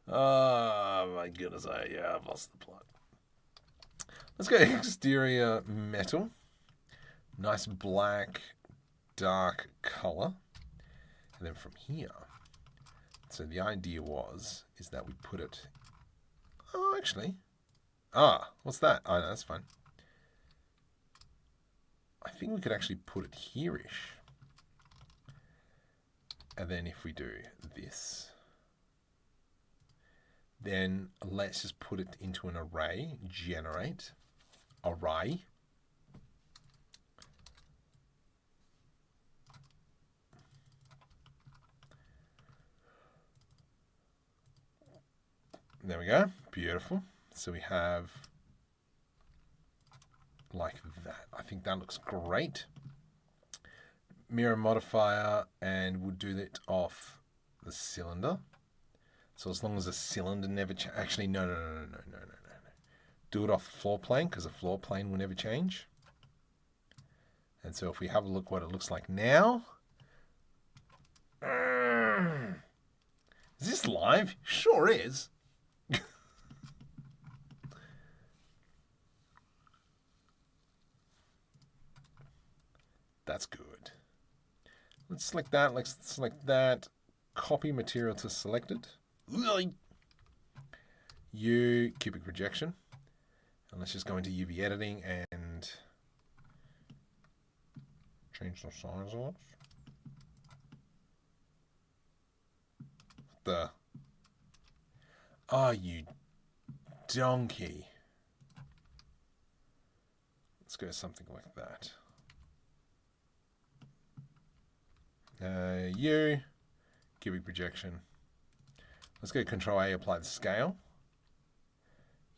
Speaker 1: Oh my goodness, I've lost the plot. Let's go exterior metal. Nice black, dark color. And then from here, so the idea is that we put it, what's that? Oh, no, that's fine. I think we could actually put it here-ish. And then if we do this, then let's just put it into an array, generate array. There we go. Beautiful. So we have like that. I think that looks great. Mirror modifier, and we'll do that off the cylinder. So as long as the cylinder never actually, no. Do it off the floor plane, because the floor plane will never change. And so if we have a look what it looks like now. Is this live? Sure is. That's good. Let's select that. Let's select that. Copy material to selected. U, cubic projection. And let's just go into UV editing and change the size of it. Oh, you donkey. Let's go something like that. U, cubic projection. Let's go Control A, apply the scale.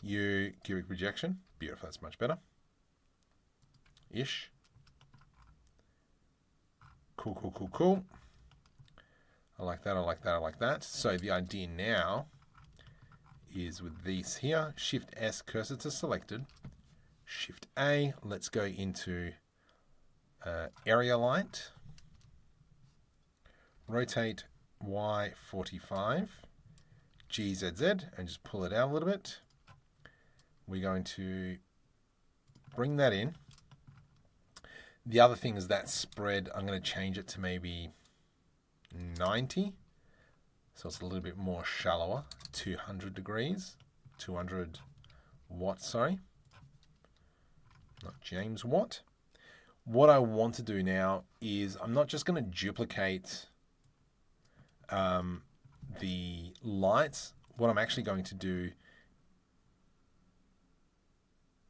Speaker 1: U, cubic projection. Beautiful, that's much better. Ish. Cool, cool, cool, cool. I like that, I like that, I like that. So the idea now is with these here, Shift S, cursor to selected. Shift A, let's go into area light. Rotate Y 45, GZZ, and just pull it out a little bit. We're going to bring that in. The other thing is that spread, I'm going to change it to maybe 90. So it's a little bit more shallower, 200 degrees, 200 watts, sorry. Not James Watt. What I want to do now is I'm not just going to duplicate the lights. What I'm actually going to do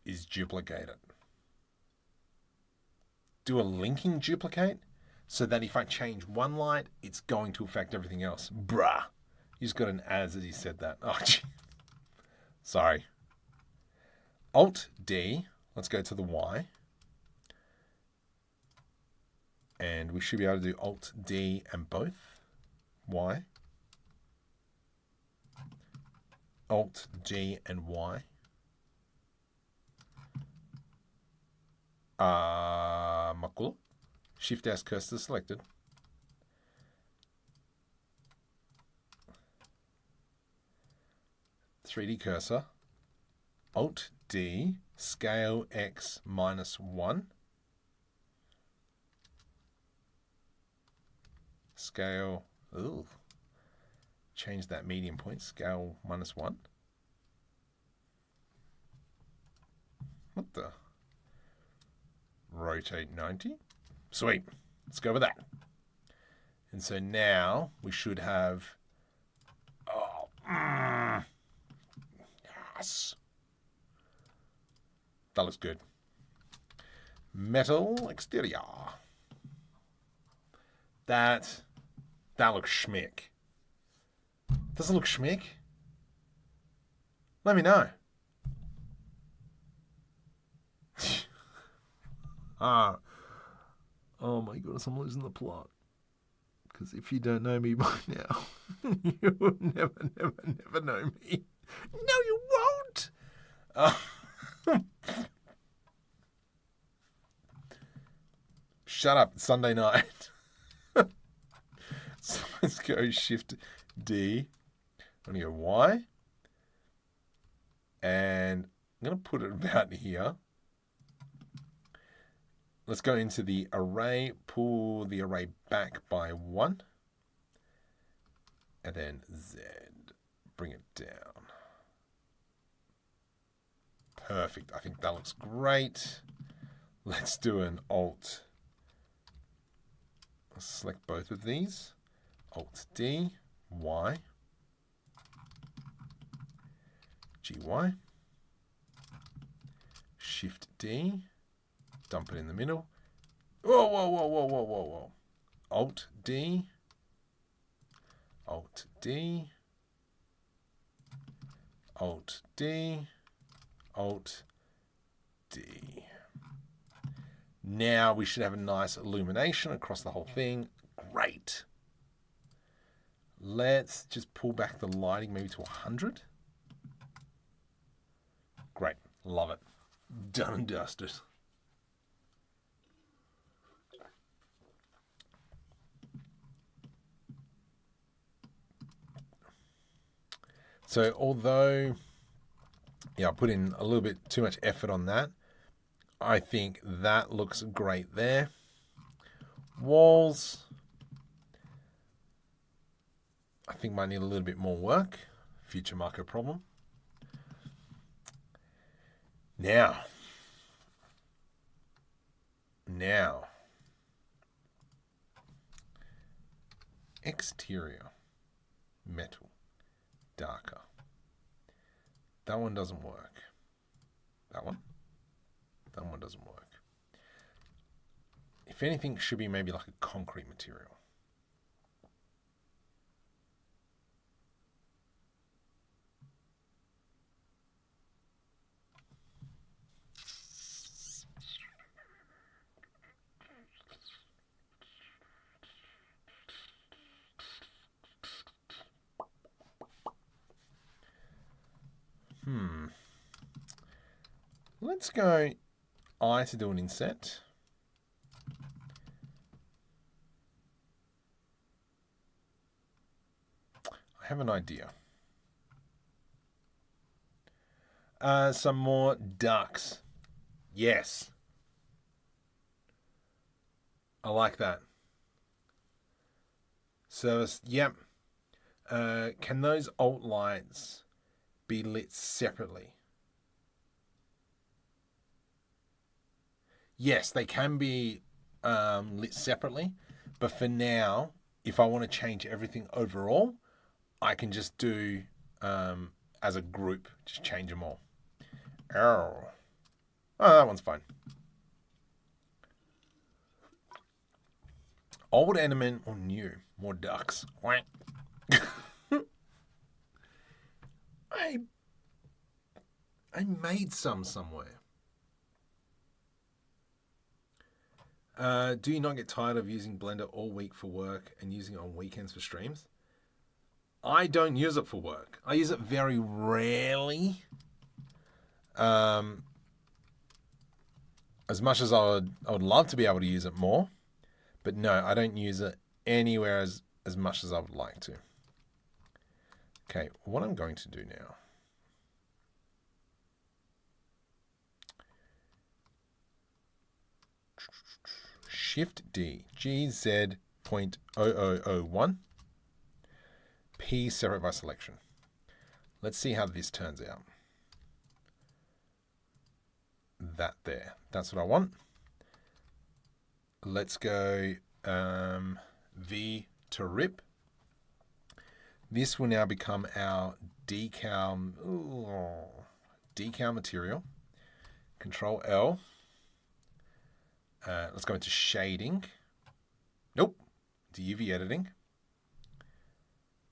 Speaker 1: is duplicate it. Do a linking duplicate so that if I change one light, it's going to affect everything else. Bruh. You just got an as he said that. Oh, gee. Sorry. Alt D. Let's go to the Y. And we should be able to do Alt D and both. Y. Alt G and Y. Makul. Shift S, cursor selected. .3D cursor. Alt D, scale X -1. Scale, ooh. Change that medium point, scale -1. What the? Rotate 90. Sweet. Let's go with that. And so now we should have, yes. That looks good. Metal exterior. That looks schmick. Does it look schmick? Let me know. Oh my goodness, I'm losing the plot. Because if you don't know me by now, you will never know me. No, you won't. Shut up, it's Sunday night. So let's go Shift D. I'm going to go Y. And I'm going to put it about here. Let's go into the array, pull the array back by 1. And then Z, bring it down. Perfect. I think that looks great. Let's do an Alt. Let's select both of these. Alt D, Y, GY, Shift D, dump it in the middle. Whoa, whoa, whoa, whoa, whoa, whoa, whoa. Alt D, Alt D, Alt D, Alt D. Now we should have a nice illumination across the whole thing. Great. Let's just pull back the lighting maybe to 100. Great. Love it. Done and dusted. So although, yeah, I put in a little bit too much effort on that, I think that looks great there. Walls, I think might need a little bit more work. Future market problem. Now, exterior, metal, darker. That one doesn't work. That one doesn't work. If anything, it should be maybe like a concrete material. Let's go I to do an inset. I have an idea. Some more ducks. Yes. I like that. Service, yep. Can those alt lights be lit separately? Yes, they can be lit separately, but for now, if I want to change everything overall, I can just do as a group, just change them all. Oh, that one's fine. Old element or new? More ducks. I made some somewhere. Do you not get tired of using Blender all week for work and using it on weekends for streams? I don't use it for work. I use it very rarely. As much as I would love to be able to use it more. But no, I don't use it anywhere as much as I would like to. Okay, what I'm going to do now. Shift D, GZ.0001. P separate by selection. Let's see how this turns out. That there. That's what I want. Let's go V to rip. This will now become our decal material. Control L. Let's go into shading. Nope. To UV editing.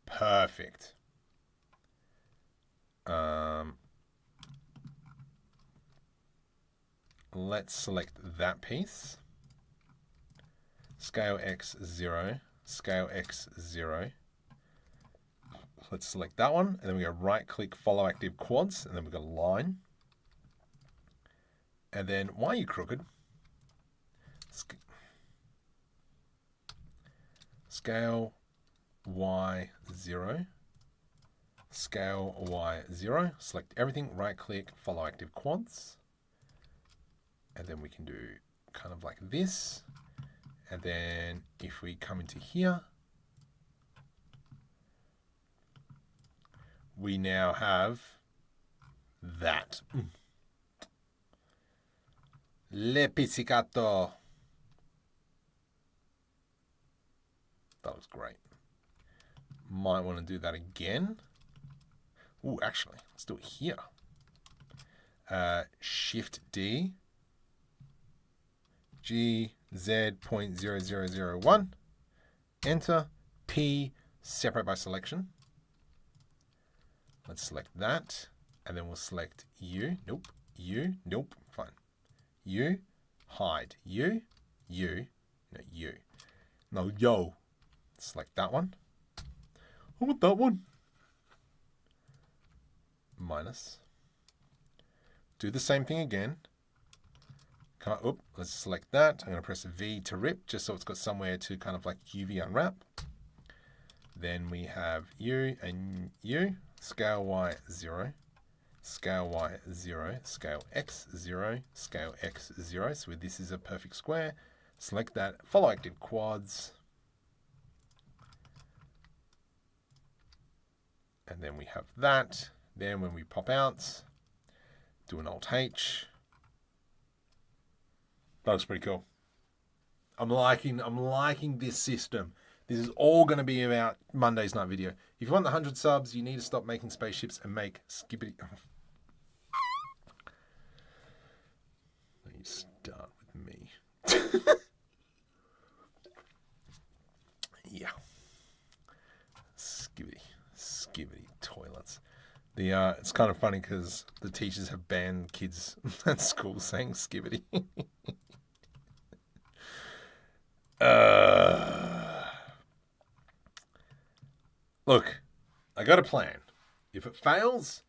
Speaker 1: Perfect. Let's select that piece. Scale X 0. Scale X 0. Let's select that one. And then we go right click, follow active quads. And then we go line. And then why are you crooked? Scale Y 0. Scale Y 0. Select everything, right click, follow active quads. And then we can do kind of like this. And then if we come into here, we now have that. Le pizzicato. That was great. Might want to do that again. Ooh, actually, let's do it here. Shift D. GZ.0001. Enter. P separate by selection. Let's select that. And then we'll select U. Nope. U. Nope. Fine. U. Hide. U. U. No, U. No, yo. Select that one. I want that one. Minus. Do the same thing again. Let's select that. I'm going to press V to rip, just so it's got somewhere to kind of like UV unwrap. Then we have U and U. Scale Y 0. Scale Y 0. Scale X 0. Scale X 0. So this is a perfect square. Select that. Follow active quads. And then we have that. Then when we pop out, do an Alt H. That looks pretty cool. I'm liking this system. This is all going to be about Monday's night video. If you want the 100 subs, you need to stop making spaceships and make skippity. Yeah. Skivvy toilets. It's kind of funny because the teachers have banned kids at school saying skivvy. Look, I got a plan. If it fails,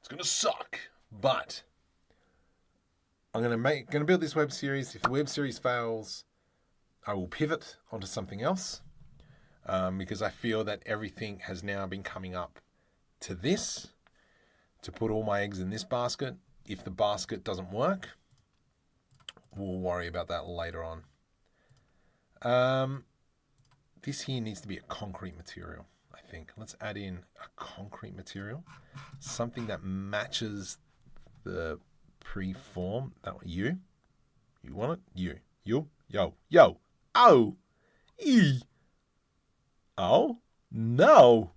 Speaker 1: it's gonna suck. But I'm gonna build this web series. If the web series fails, I will pivot onto something else. Because I feel that everything has now been coming up to this, to put all my eggs in this basket. If the basket doesn't work, we'll worry about that later on. This here needs to be a concrete material, I think. Let's add in a concrete material, something that matches the preform. That one, you want it? Yo, oh, e. Oh, no.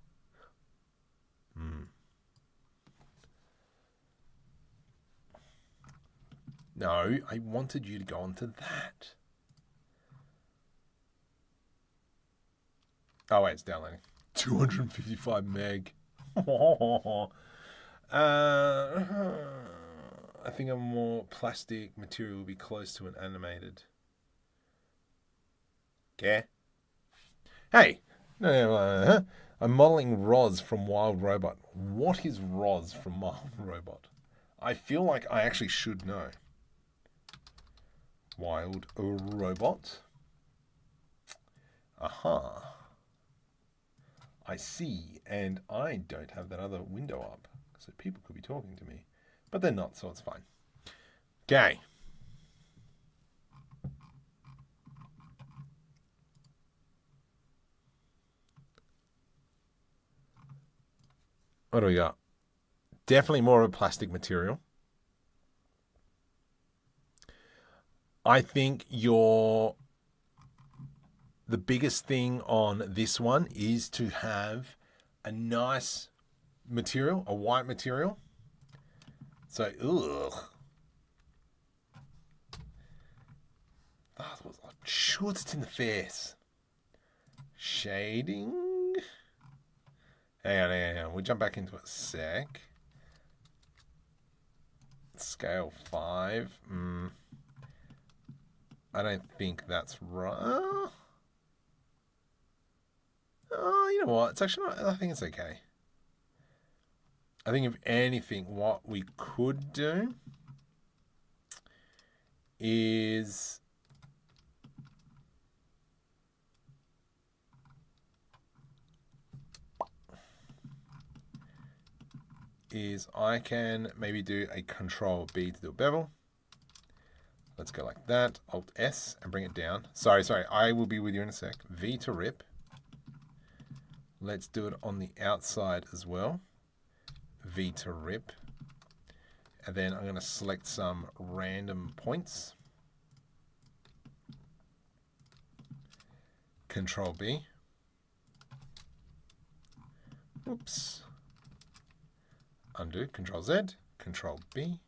Speaker 1: No, I wanted you to go on to that. Oh, wait, it's downloading. 255 meg. I think a more plastic material will be close to an animated. Okay. Hey. No, I'm modeling Roz from Wild Robot. What is Roz from Wild Robot? I feel like I actually should know. Wild Robot. Aha. I see, and I don't have that other window up, so people could be talking to me, but they're not, so it's fine. Okay. What do we got? Definitely more of a plastic material. I think the biggest thing on this one is to have a nice material, a white material. So, that was shoots it in the face. Shading. Hang on. We'll jump back into a sec. Scale 5. I don't think that's right. Oh, you know what? It's actually not. I think it's okay. I think if anything, what we could do is I can maybe do a Control B to do a bevel. Let's go like that. Alt S and bring it down. Sorry. I will be with you in a sec. V to rip. Let's do it on the outside as well. V to rip. And then I'm going to select some random points. Control B. Oops. Undo. Control Z. Control B.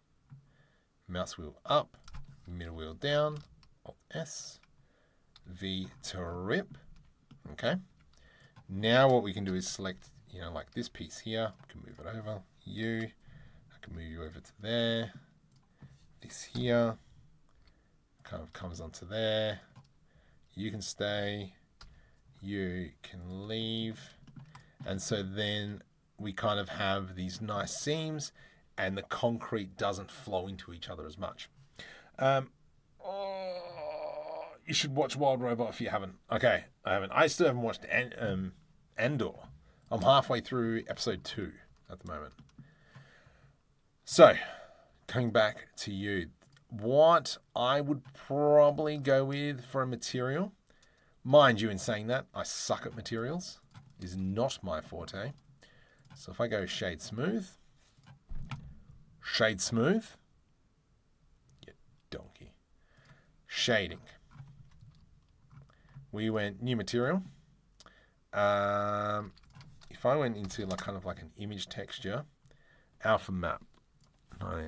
Speaker 1: Mouse wheel up. Middle wheel down. Alt S. V to rip. Okay. Now what we can do is select, like this piece here. We can move it over. I can move you over to there. This here kind of comes onto there. You can stay. You can leave. And so then we kind of have these nice seams and the concrete doesn't flow into each other as much. You should watch Wild Robot if you haven't. Okay, I haven't. I still haven't watched Andor. I'm halfway through episode 2 at the moment. So, coming back to you. What I would probably go with for a material, mind you, in saying that, I suck at materials. Is not my forte. So if I go shade smooth, you donkey. Shading. We went new material. If I went into kind of like an image texture, alpha map.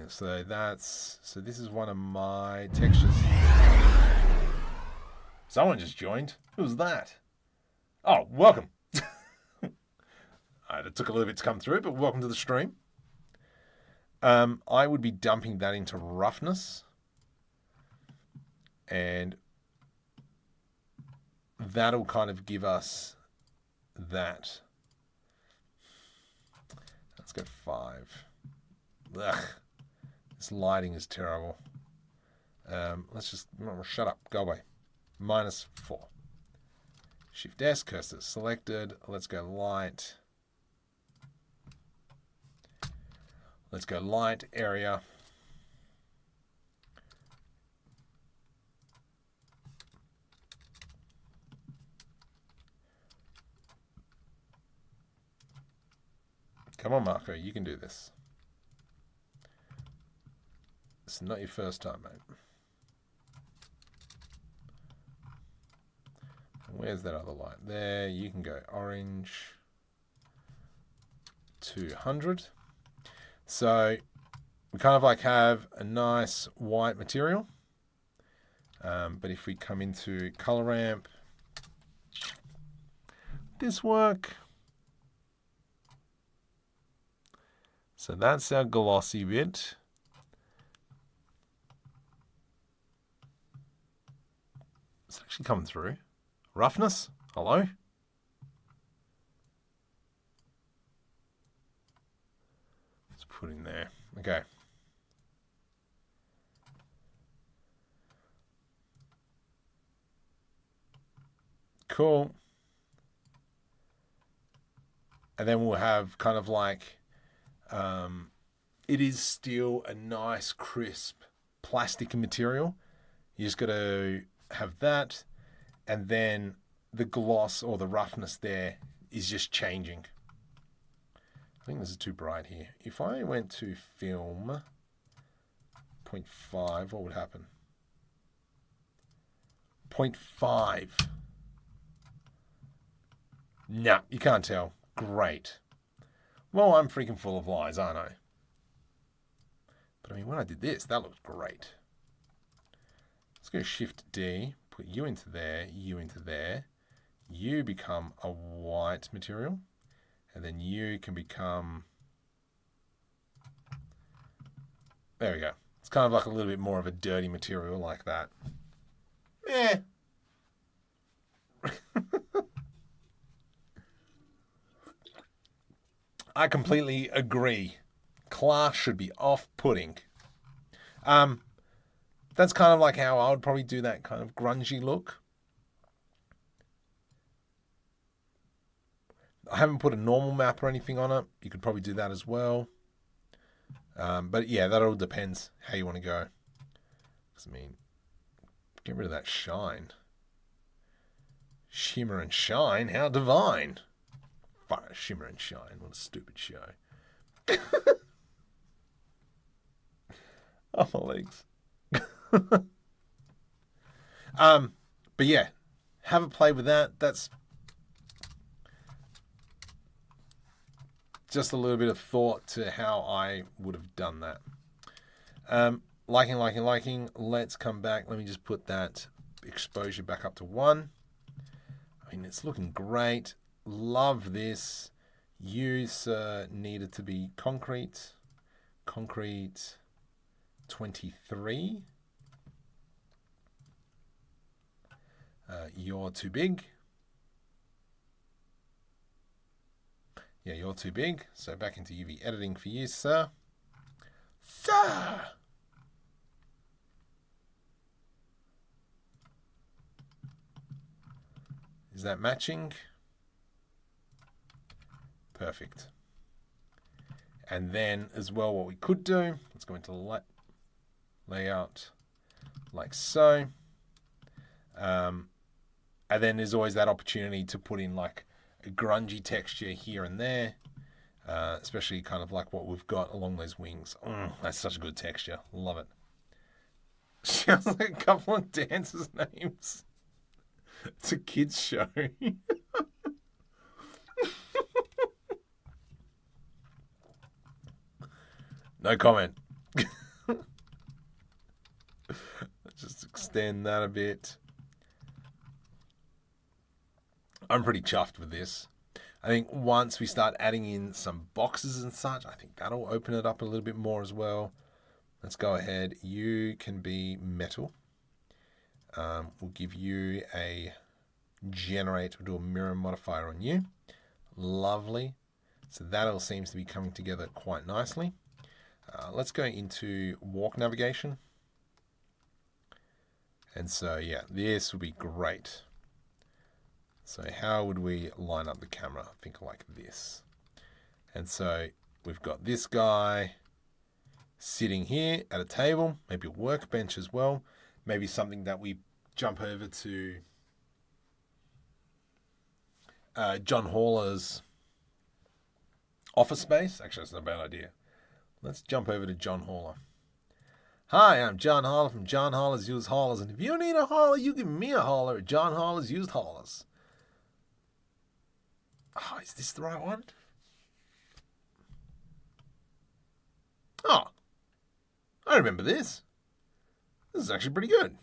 Speaker 1: So this is one of my textures. Someone just joined. Who was that? Oh, welcome. It took a little bit to come through, but welcome to the stream. I would be dumping that into roughness. And that'll kind of give us that. Let's go 5. Ugh. This lighting is terrible. Let's just shut up. Go away. -4. Shift S, cursor selected. Let's go light. Let's go light area. Come on, Marco, you can do this. It's not your first time, mate. Where's that other light? There, you can go orange 200. So we kind of like have a nice white material. But if we come into color ramp, this work. So that's our glossy bit. It's actually coming through. Roughness, hello? Let's put in there. Okay. Cool. And then we'll have kind of like, it is still a nice, crisp, plastic material. You just got to have that. And then the gloss or the roughness there is just changing. I think this is too bright here. If I went to film 0.5, what would happen? 0.5. Nah, you can't tell. Great. Well, I'm freaking full of lies, aren't I? But I mean, when I did this, that looked great. Let's go Shift D. Put you into there, you into there. You become a white material. And then you can become... There we go. It's kind of like a little bit more of a dirty material like that. Eh. I completely agree. Class should be off-putting. That's kind of like how I would probably do that kind of grungy look. I haven't put a normal map or anything on it. You could probably do that as well. But yeah, that all depends how you want to go. Because, I mean, get rid of that shine. Shimmer and shine, how divine. Fire, shimmer and shine, what a stupid show. Oh, my legs. But yeah, have a play with that. That's just a little bit of thought to how I would have done that. Liking. Let's come back. Let me just put that exposure back up to 1. I mean, it's looking great. Love this. Use needed to be concrete. Concrete 23. You're too big. Yeah, you're too big. So back into UV editing for you, sir. Sir! Is that matching? Perfect. And then as well, what we could do, let's go into layout like so. And then there's always that opportunity to put in like a grungy texture here and there, especially kind of like what we've got along those wings. That's such a good texture. Love it. Sounds like a couple of dancers' names. It's a kids' show. No comment. Let's just extend that a bit. I'm pretty chuffed with this. I think once we start adding in some boxes and such, I think that'll open it up a little bit more as well. Let's go ahead. You can be metal. We'll give you a generate, we'll do a mirror modifier on you. Lovely. So that all seems to be coming together quite nicely. Let's go into walk navigation. And so, yeah, this would be great. So how would we line up the camera? I think like this. And so we've got this guy sitting here at a table, maybe a workbench as well. Maybe something that we jump over to John Hauler's office space. Actually, that's not a bad idea. Let's jump over to John Hauler. Hi, I'm John Hauler from John Hauler's Used Haulers. And if you need a hauler, you give me a hauler at John Hauler's Used Haulers. Oh, is this the right one? Oh, I remember this. This is actually pretty good.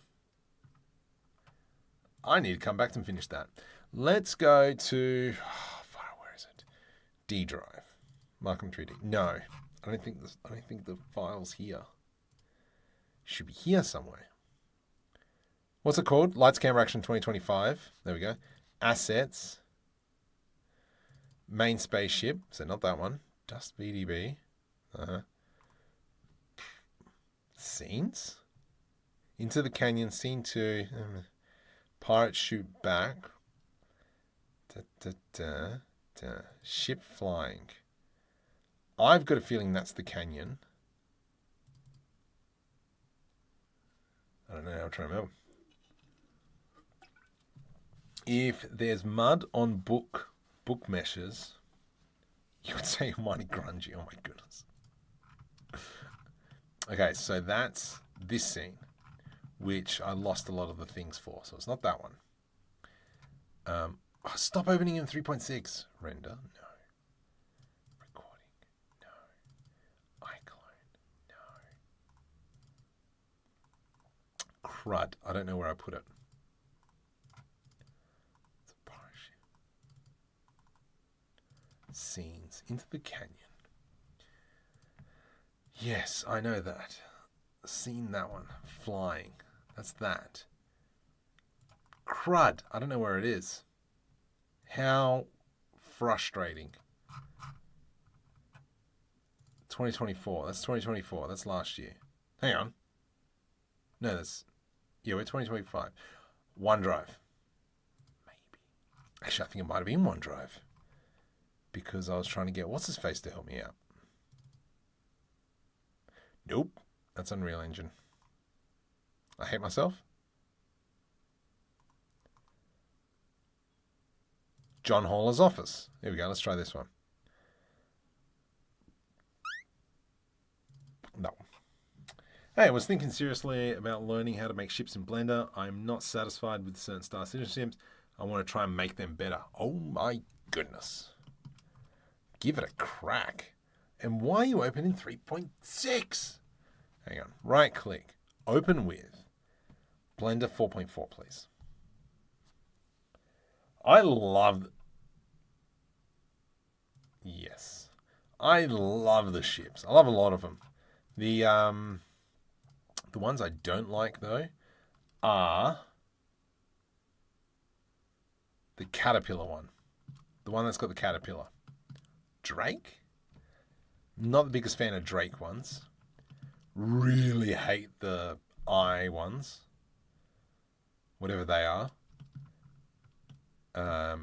Speaker 1: I need to come back and finish that. Let's go to, where is it? D drive. Markham 3D. No, I don't think the file's here. Should be here somewhere. What's it called? Lights Camera Action 2025. There we go. Assets. Main spaceship. So not that one. Just VDB. Scenes. Into the Canyon. Scene 2. Pirates shoot back. Ship flying. I've got a feeling that's the canyon. I don't know. I'll try to remember. If there's mud on book meshes, you would say you're mighty grungy. Oh my goodness. Okay, so that's this scene, which I lost a lot of the things for. So it's not that one. Stop opening in 3.6. Render, no. Recording, no. iClone, no. Crud, I don't know where I put it. It's a pirate ship. Scenes, into the canyon. Yes, I know that. Seen that one. Flying. That's that. Crud. I don't know where it is. How frustrating. 2024. That's 2024. That's last year. Hang on. No, that's... Yeah, we're 2025. OneDrive. Maybe. Actually, I think it might have been OneDrive. Because I was trying to get what's-his-face to help me out. Nope. That's Unreal Engine. I hate myself. John Hauler's office. Here we go. Let's try this one. No. Hey, I was thinking seriously about learning how to make ships in Blender. I'm not satisfied with certain Star Citizen ships. I want to try and make them better. Oh my goodness. Give it a crack. And why are you opening 3.6? Hang on. Right click. Open with Blender 4.4, please. I love... Yes. I love the ships. I love a lot of them. The ones I don't like, though, are the caterpillar one. The one that's got the caterpillar. Drake? Not the biggest fan of Drake ones. Really hate the eye ones. Whatever they are.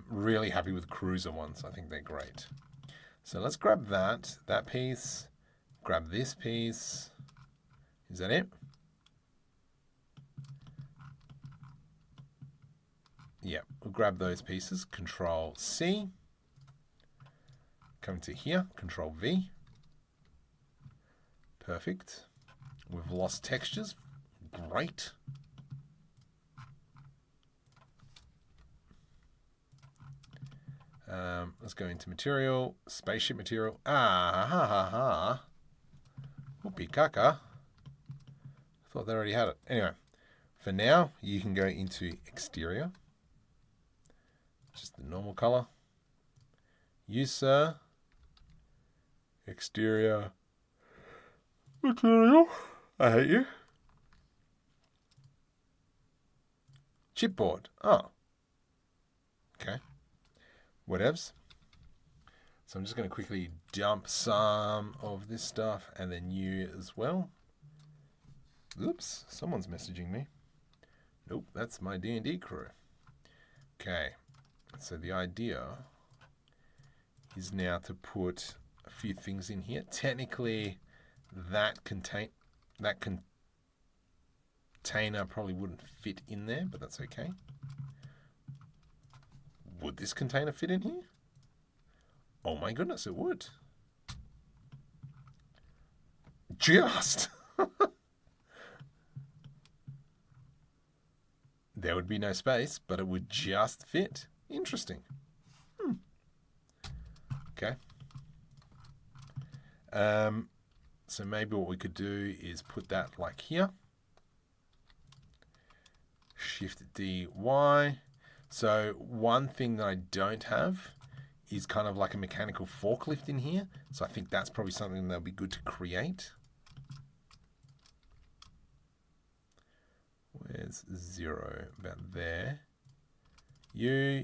Speaker 1: Really happy with cruiser ones. I think they're great. So let's grab that piece. Grab this piece. Is that it? Yeah, we'll grab those pieces. Control C. Come to here. Control V. Perfect. We've lost textures. Great. Let's go into material, spaceship material. Whoopee caca. I thought they already had it. Anyway, for now, you can go into exterior. just the normal color. You, sir. Exterior material. I hate you. Chipboard. Oh. Okay. Whatevs. So I'm just going to quickly dump some of this stuff and then you as well. Oops, someone's messaging me. Nope, that's my D&D crew. Okay, so the idea is now to put a few things in here. Technically, that container probably wouldn't fit in there, but that's okay. Would this container fit in here? Oh my goodness, it would. Just. There would be no space, but it would just fit. Interesting. Okay. So maybe what we could do is put that like here. Shift D, Y. So one thing that I don't have is kind of like a mechanical forklift in here. So I think that's probably something that'll be good to create. Where's 0? About there. Yo.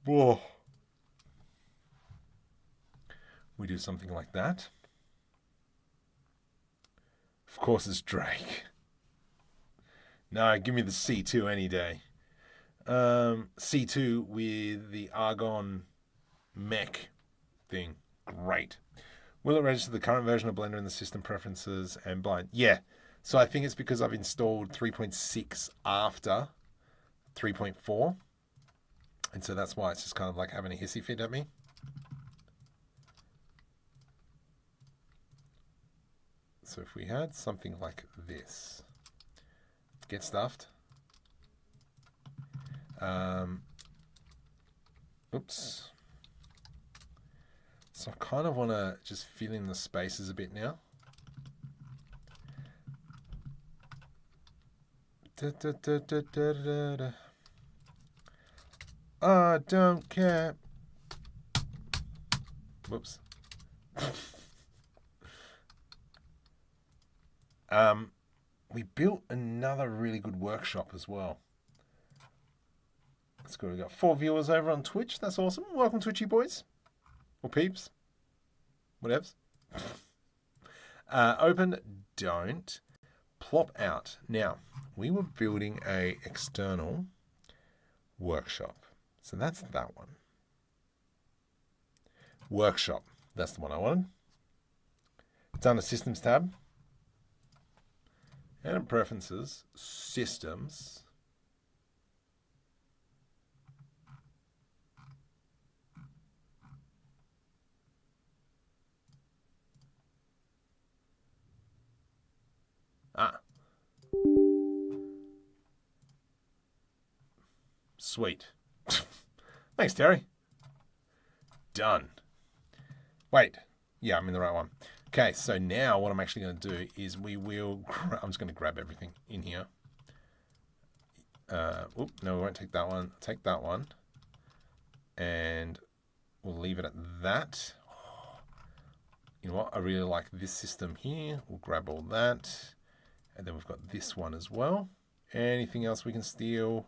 Speaker 1: Whoa. We do something like that. Of course it's Drake. No, give me the C2 any day. C2 with the Argon mech thing. Great. Will it register the current version of Blender in the system preferences and blind? Yeah. So I think it's because I've installed 3.6 after 3.4. And so that's why it's just kind of like having a hissy fit at me. So if we had something like this, get stuffed. Oops. So I kind of want to just fill in the spaces a bit now. I don't care. Whoops. We built another really good workshop as well. That's good. We've got 4 viewers over on Twitch. That's awesome. Welcome, Twitchy boys. Or peeps. Whatevs. Open, don't. Plop out. Now, we were building a external workshop. So that's that one. Workshop. That's the one I wanted. It's under Systems tab. And in Preferences, Systems. Sweet. Thanks, Terry. Done. Wait. Yeah, I'm in the right one. Okay, so now what I'm actually going to do is I'm just going to grab everything in here. No, we won't take that one. Take that one. And we'll leave it at that. You know what? I really like this system here. We'll grab all that. And then we've got this one as well. Anything else we can steal?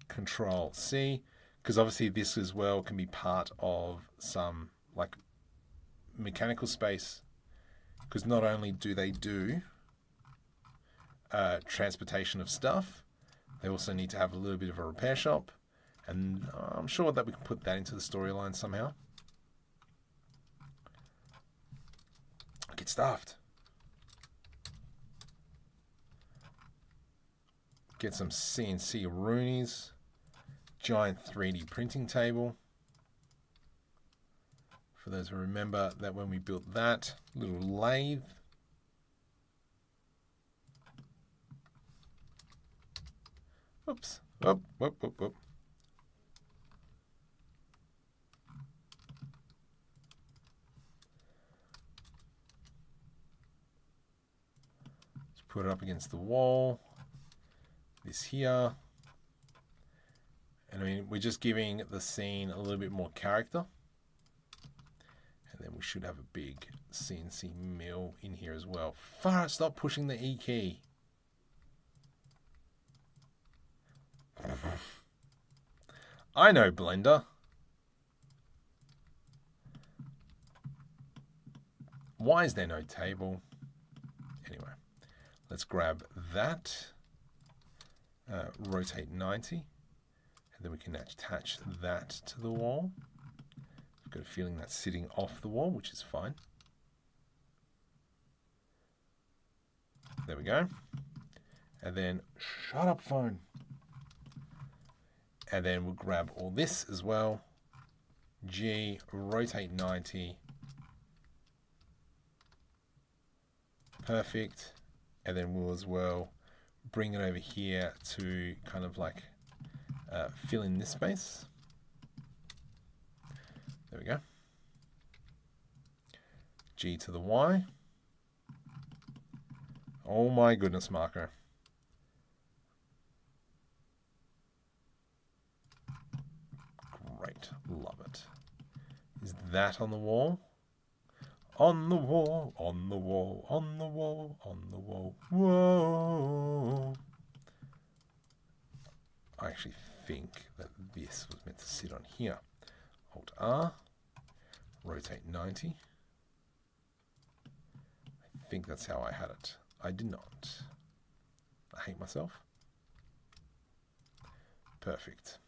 Speaker 1: Control C. Because obviously this as well can be part of some like mechanical space. Because not only do they do transportation of stuff, they also need to have a little bit of a repair shop. And I'm sure that we can put that into the storyline somehow. Get stuffed. Get some CNC Roonies. Giant 3D printing table. For those who remember that when we built that little lathe. Oops. Whoop. Put it up against the wall. this here. And I mean, we're just giving the scene a little bit more character. And then we should have a big CNC mill in here as well. Far out, stop pushing the E key. I know, Blender. Why is there no table? Anyway, let's grab that. Rotate 90. And then we can attach that to the wall. I've got a feeling that's sitting off the wall, which is fine. There we go. And then, shut up, phone. And then we'll grab all this as well. G, rotate 90. Perfect. And then we'll as well bring it over here to kind of like fill in this space. There we go. G to the Y. Oh my goodness, Marco. Great, love it. Is that on the wall? On the wall, on the wall, on the wall, on the wall. Whoa. I actually think that this was meant to sit on here. Alt R, rotate 90. I think that's how I had it. I did not. I hate myself. Perfect.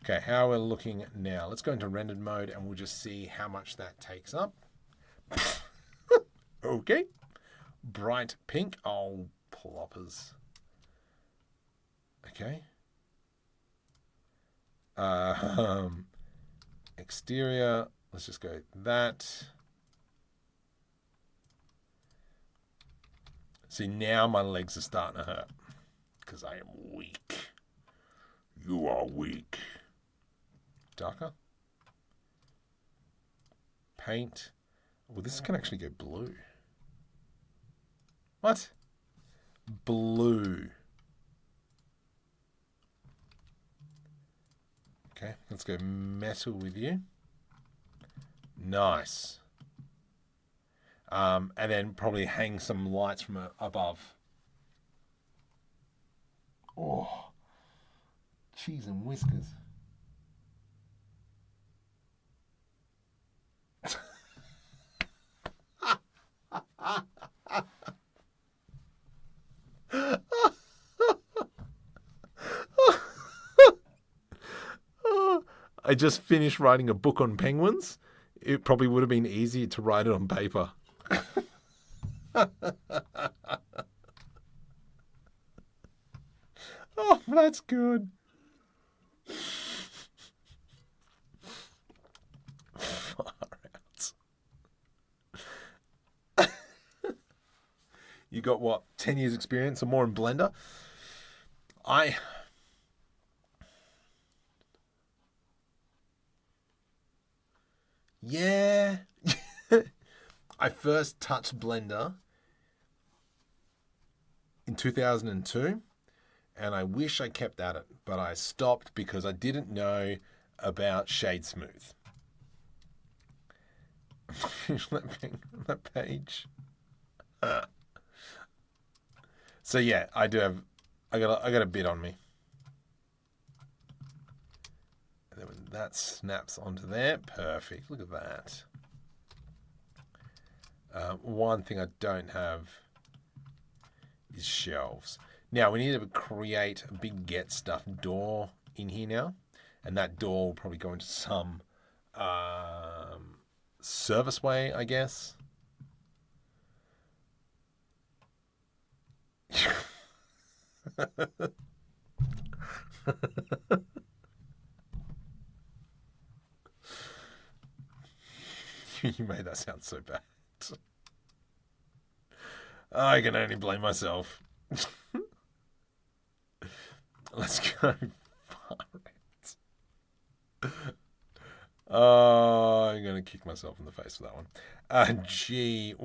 Speaker 1: Okay, how we're looking now. Let's go into rendered mode and we'll just see how much that takes up. Okay. Bright pink. Oh, ploppers. Okay. Exterior. Let's just go that. See, now my legs are starting to hurt because I am weak. You are weak. Darker. Paint. Well, this can actually go blue. What? Blue. Okay, let's go metal with you. Nice. And then probably hang some lights from above. Oh, cheese and whiskers. I just finished writing a book on penguins. It probably would have been easier to write it on paper. Oh, that's good. Far out. You got what? 10 years experience or more in Blender? Yeah. I first touched Blender in 2002 and I wish I kept at it, but I stopped because I didn't know about Shade Smooth. Finish that page. So yeah, I got a bit on me. And then when that snaps onto there, perfect. Look at that. One thing I don't have is shelves. Now we need to create a big get stuff door in here now, and that door will probably go into some service way, I guess. You made that sound so bad. I can only blame myself. Let's go. I'm going to kick myself in the face for that one. G1Z.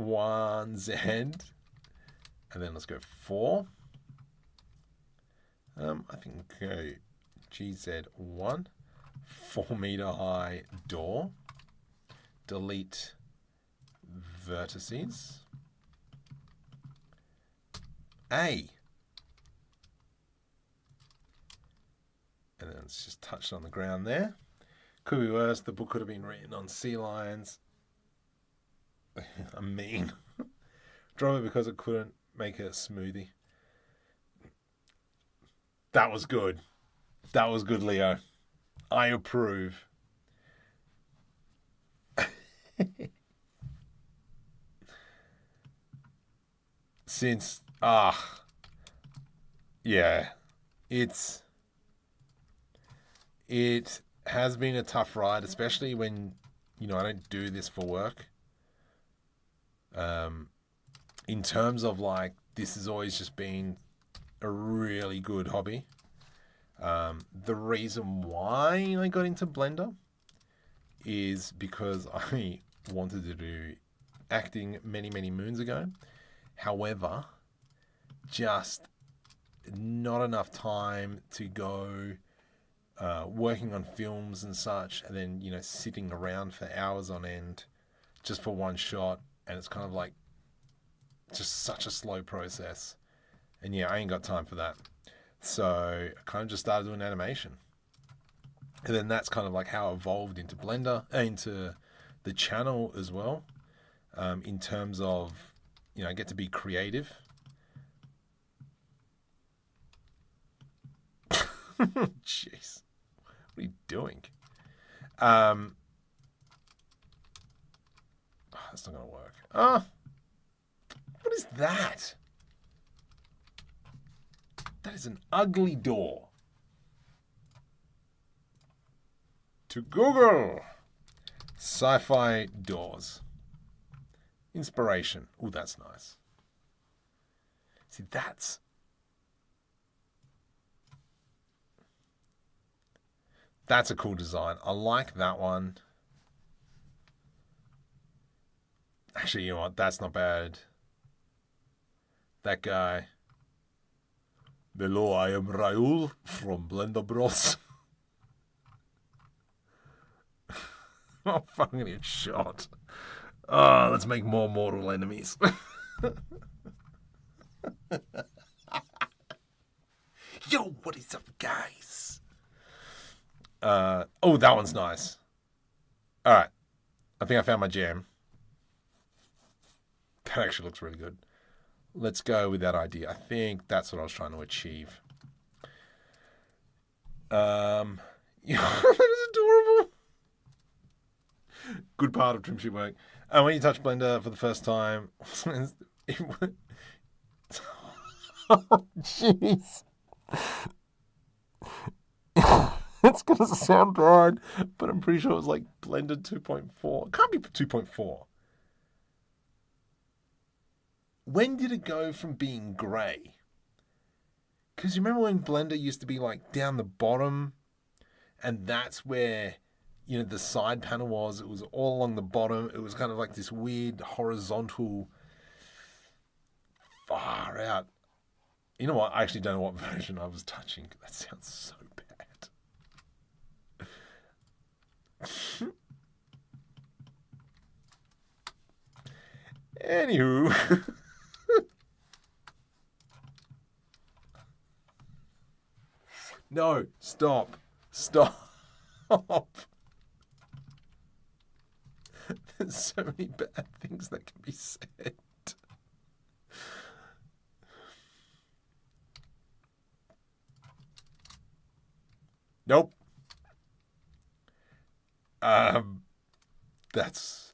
Speaker 1: And then let's go 4. I think go GZ1, 4 meter high door. Delete vertices. A. And then it's just touched on the ground there. Could be worse. The book could have been written on sea lions. I'm mean. Drop it because it couldn't make a smoothie. That was good. That was good, Leo. I approve. Since, yeah, it has been a tough ride, especially when, I don't do this for work. In terms of like, this has always just been a really good hobby. The reason why I got into Blender is because I wanted to do acting many, many moons ago. However, just not enough time to go working on films and such, and then, sitting around for hours on end just for one shot. And it's kind of like just such a slow process. And yeah, I ain't got time for that. So I kind of just started doing animation. And then that's kind of like how it evolved into Blender, into the channel as well. In terms of, I get to be creative. Jeez. What are you doing? That's not going to work. What is that? That is an ugly door. To Google. Sci-fi doors. Inspiration. Oh, that's nice. See, that's a cool design. I like that one. Actually, you know what? That's not bad. That guy. Hello, I am Raul from Blender Bros. Oh, fucking get shot. Oh, let's make more mortal enemies. Yo, what is up, guys? Oh, that one's nice. All right. I think I found my jam. That actually looks really good. Let's go with that idea. I think that's what I was trying to achieve. That is adorable. Good part of trim sheet work. And when you touch Blender for the first time, oh, jeez. It's gonna sound bad, but I'm pretty sure it was like Blender 2.4. It can't be 2.4. When did it go from being grey? Because you remember when Blender used to be like down the bottom, and that's where, the side panel was. It was all along the bottom. It was kind of like this weird horizontal, far out. You know what? I actually don't know what version I was touching. That sounds so bad. Anywho. No, stop. There's so many bad things that can be said. Nope. That's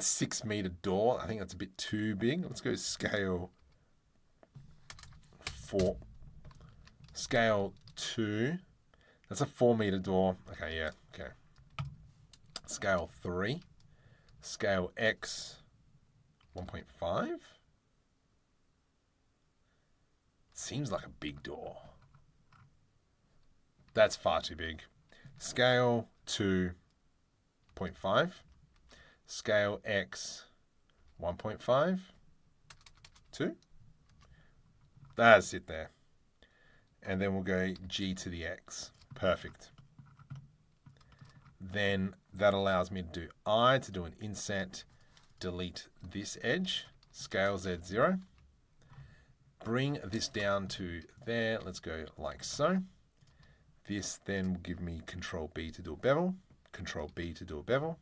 Speaker 1: 6 meter door. I think that's a bit too big. Let's go scale 4. Scale 2. That's a 4 meter door. Okay, yeah, okay. Scale 3. Scale X 1.5. Seems like a big door. That's far too big. Scale 2.5. Scale X 1.5. 2. That's it there. And then we'll go G to the X. Perfect. Then that allows me to do I to do an inset, delete this edge, scale Z0. Bring this down to there. Let's go like so. This then will give me Control B to do a bevel, Control B to do a bevel.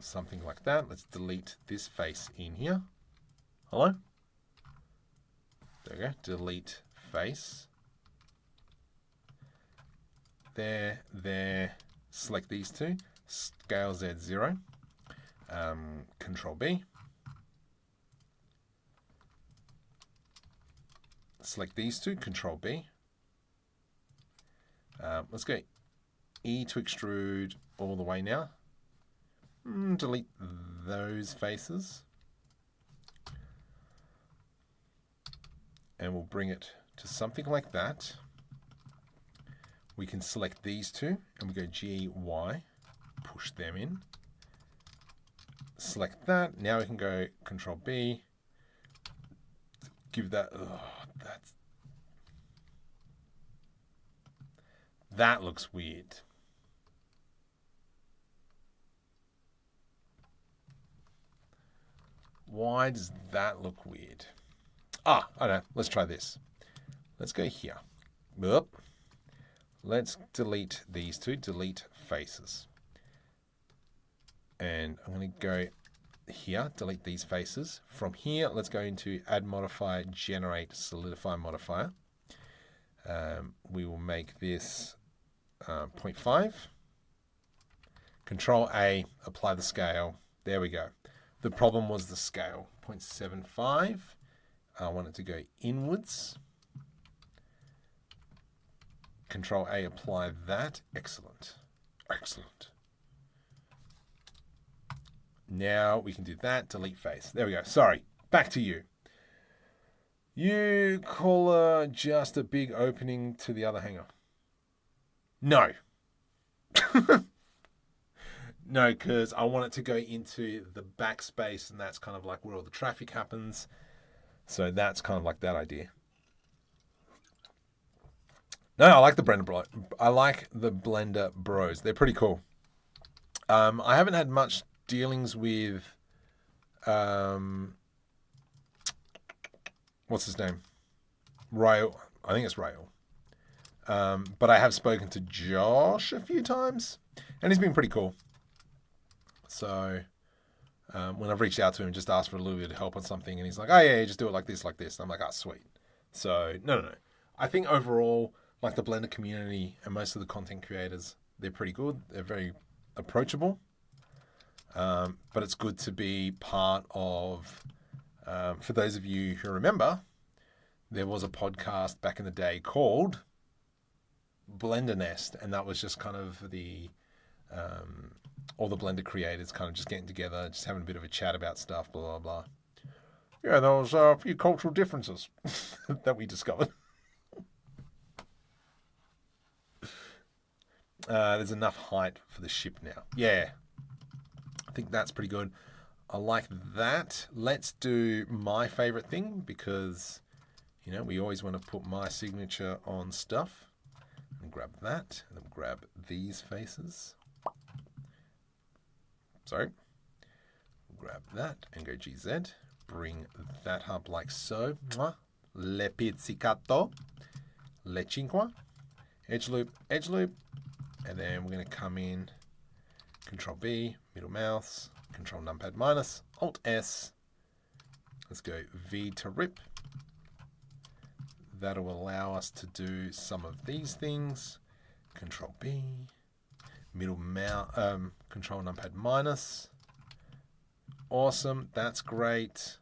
Speaker 1: Something like that. Let's delete this face in here. Hello? There we go. Delete face. There, there. Select these two. Scale Z0. Control B. Select these two. Control B. Let's go E to extrude all the way now. Delete those faces. And we'll bring it to something like that. We can select these two and we go G, Y, push them in. Select that. Now we can go Control B. Give that, that looks weird. Why does that look weird? I know. Let's try this. Let's go here. Let's delete these two. Delete faces. And I'm going to go here. Delete these faces. From here, let's go into Add Modifier, Generate Solidify Modifier. We will make this 0.5. Control A, apply the scale. There we go. The problem was the scale, 0.75. I want it to go inwards. Control A, apply that. Excellent. Excellent. Now we can do that, delete face. There we go. Sorry, back to you. You call just a big opening to the other hanger. No. No, because I want it to go into the backspace, and that's kind of like where all the traffic happens. So that's kind of like that idea. No, I like the Blender Bros. I like the Blender Bros. They're pretty cool. I haven't had much dealings with what's his name? Rail. I think it's Rail. But I have spoken to Josh a few times, and he's been pretty cool. So when I've reached out to him, just asked for a little bit of help on something, and he's like, "Oh yeah, just do it like this, like this." And I'm like, "Oh, sweet." So no. I think overall, like the Blender community and most of the content creators, they're pretty good. They're very approachable. But it's good to be part of. For those of you who remember, there was a podcast back in the day called Blender Nest, and that was just kind of the all the Blender creators kind of just getting together, just having a bit of a chat about stuff, blah blah blah. Yeah, there was a few cultural differences that we discovered. There's enough height for the ship now. Yeah, I think that's pretty good. I like that. Let's do my favorite thing, because you know we always want to put my signature on stuff. And grab that, and then grab these faces. Sorry. Grab that and go GZ. Bring that up like so. Le pizzicato. Le cinque. Edge loop, and then we're going to come in, Control B, middle mouse, Control numpad minus, Alt S. Let's go V to rip. That'll allow us to do some of these things. Control B, middle mouse, Control numpad minus. Awesome, that's great.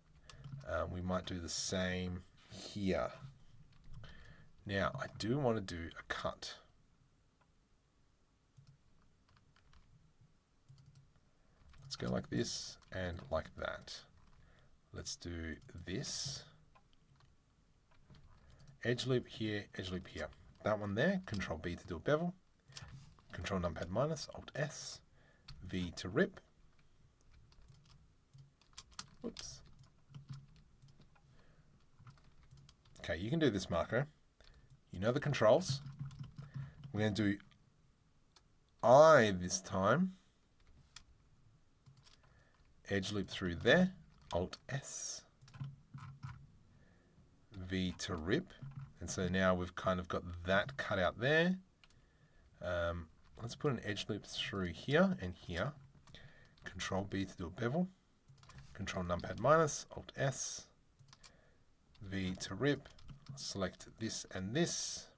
Speaker 1: We might do the same here. Now, I do want to do a cut. Let's go like this and like that. Let's do this. Edge loop here, edge loop here. That one there, Control B to do a bevel. Control numpad minus, Alt S. V to rip. Whoops. Okay, you can do this, Marco. You know the controls. We're going to do I this time. Edge loop through there. Alt S. V to rip. And so now we've kind of got that cut out there. Let's put an edge loop through here and here. Control B to do a bevel. Control numpad minus, Alt S. V to rip. Select this and this.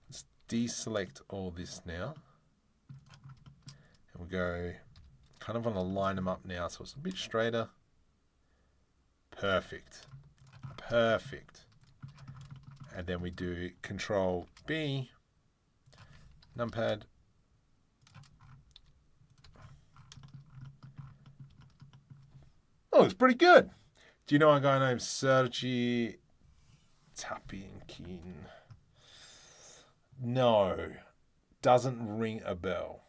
Speaker 1: Let's deselect all this now. And we go kind of want to line them up now so it's a bit straighter. Perfect. Perfect. And then we do Control B, numpad. Oh, it's pretty good. Do you know a guy named Sergi Tapinkin? No. Doesn't ring a bell.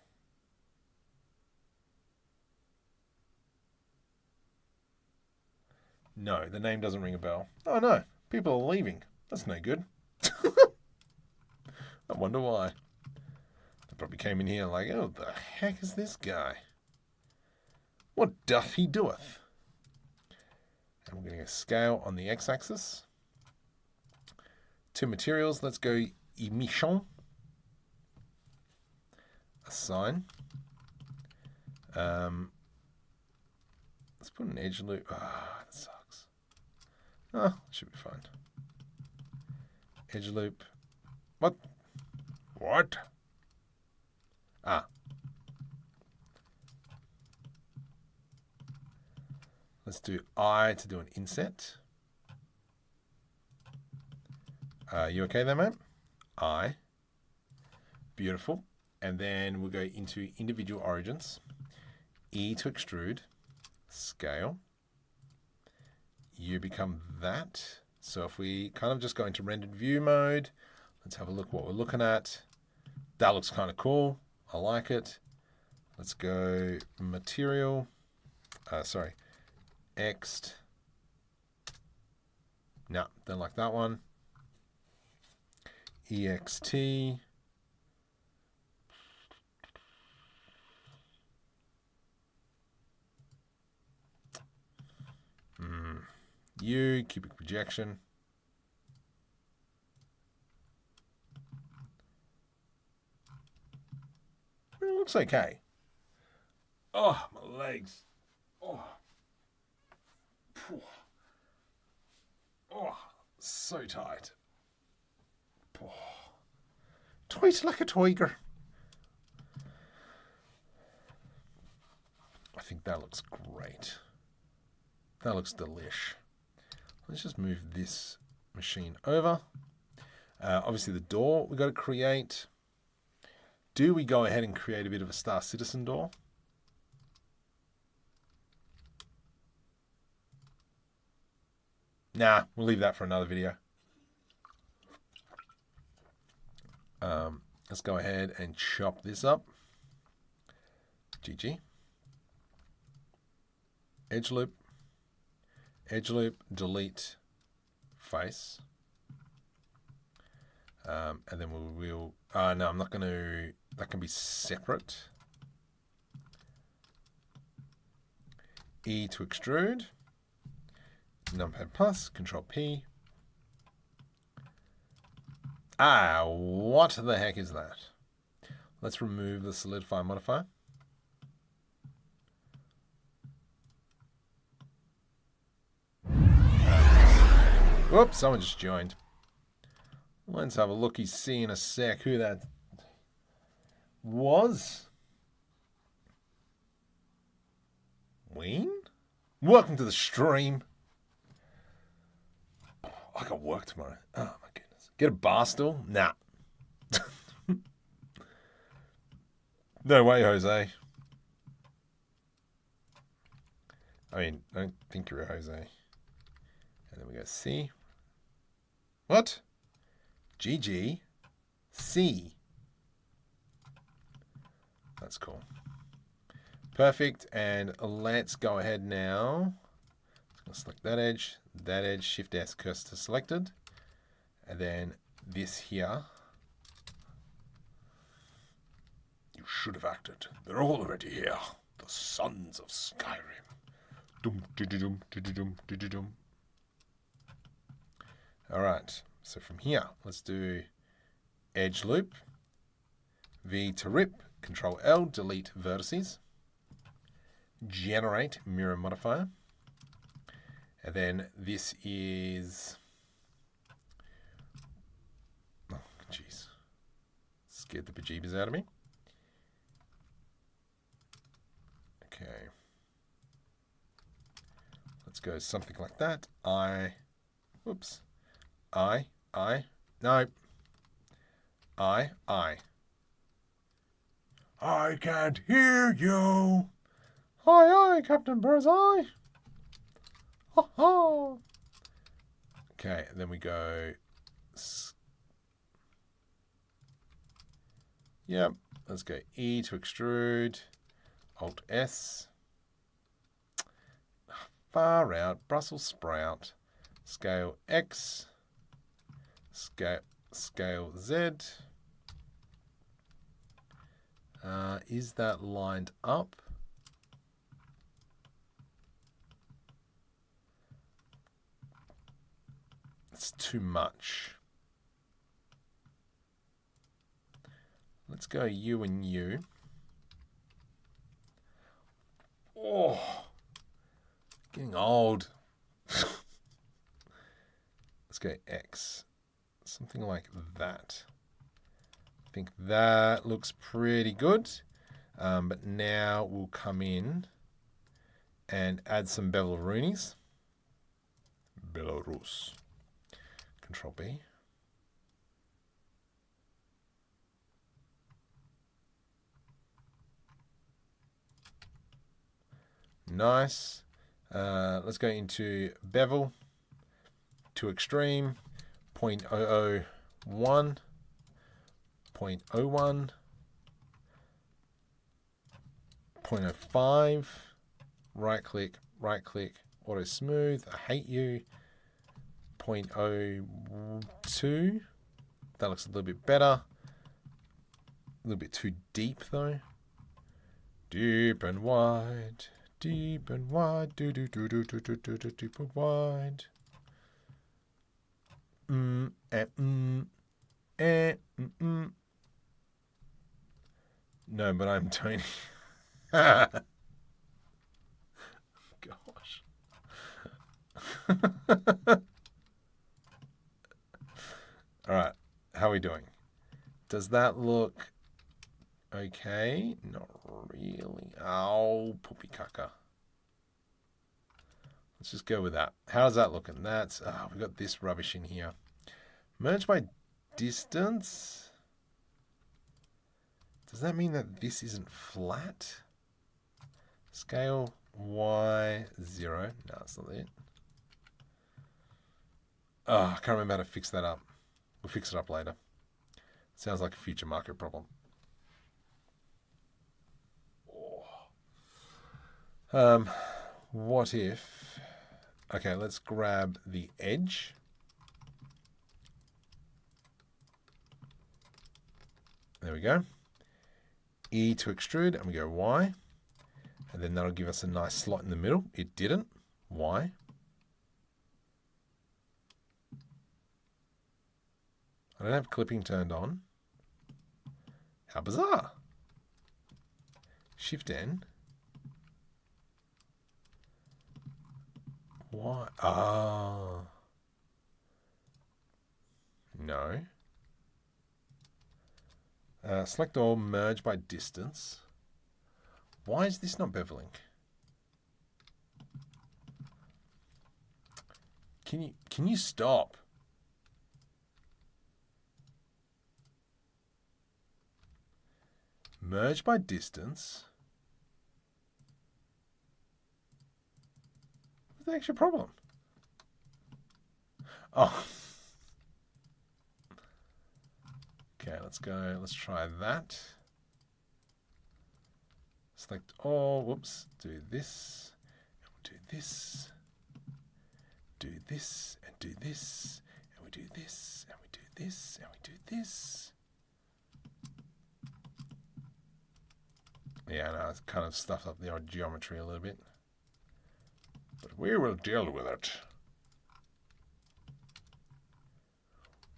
Speaker 1: No, the name doesn't ring a bell. Oh no, people are leaving. That's no good. I wonder why. They probably came in here like, oh, the heck is this guy? What doth he doeth? And we're going to scale on the x-axis. To materials, let's go emission. Assign. Let's put an edge loop. Ah, that sucks. Oh, should be fine. Edge loop. What? What? Ah. Let's do I to do an inset. You okay there, mate? I. Beautiful. And then we'll go into individual origins. E to extrude. Scale. You become that. So if we kind of just go into rendered view mode, let's have a look what we're looking at. That looks kind of cool. I like it. Let's go material. Ext. No, don't like that one. EXT. U, cubic projection. It looks okay. Oh, my legs. Oh. Oh, so tight. Oh. Tweet like a tiger. I think that looks great. That looks delish. Let's just move this machine over. Obviously the door we've got to create. Do we go ahead and create a bit of a Star Citizen door? Nah, we'll leave that for another video. Let's go ahead and chop this up. GG. Edge loop. Edge loop, delete face. And then we'll no, I'm not going to, that can be separate. E to extrude. Numpad plus, Control P. Ah, what the heck is that? Let's remove the solidify modifier. Whoops, someone just joined. Let's have a look. See in a sec who that was. Wayne? Welcome to the stream. I got work tomorrow. Oh my goodness. Get a bar stool? Nah. No way, Jose. I mean, I don't think you're a Jose. And then we go C. What? GG. C. That's cool. Perfect. And let's go ahead now. Select that edge, Shift S, cursor selected. And then this here. You should have acted. They're already here. The sons of Skyrim. Dum, dum, dum, dum. All right. So from here, let's do edge loop. V to rip. Control L, delete vertices. Generate mirror modifier. And then this is... Oh, jeez. Scared the bejeebers out of me. Okay. Let's go something like that. Whoops. No. I can't hear you. Aye, Captain Birdseye. Ha ha. Okay, and then we go. Yep, let's go E to extrude. Alt S. Far out. Brussels sprout. Scale X. Scale Z. Is that lined up? It's too much. Let's go U and U. Oh, getting old. Let's go X. Something like that. I think that looks pretty good. But now we'll come in and add some Belarus. Control B. Nice. Let's go into bevel to extreme 0.001, 0.01, 0.05, right click, auto smooth. I hate you. 0.02. That looks a little bit better. A little bit too deep though. Deep and wide, deep and wide, deep and wide. No, but I'm Tony. Gosh. All right, how are we doing? Does that look okay? Not really. Oh, poopy caca. Let's just go with that. How's that looking? That's, we got this rubbish in here. Merge by distance. Does that mean that this isn't flat? Scale Y0. No, that's not it. Oh, I can't remember how to fix that up. We'll fix it up later. Sounds like a future market problem. What if... Okay, let's grab the edge. There we go. E to extrude, and we go Y. And then that'll give us a nice slot in the middle. It didn't. Y. I don't have clipping turned on. How bizarre. Shift N. Why? Ah. No. Select all, merge by distance. Why is this not beveling? Can you stop? Merge by distance. What's the actual problem? Oh. Okay, let's go. Let's try that. Select all. Whoops. Do this. And we'll do this. Do this and do this. And we do this and we do this and we do this. Yeah, no, it's kind of stuffed up the odd geometry a little bit. But we will deal with it.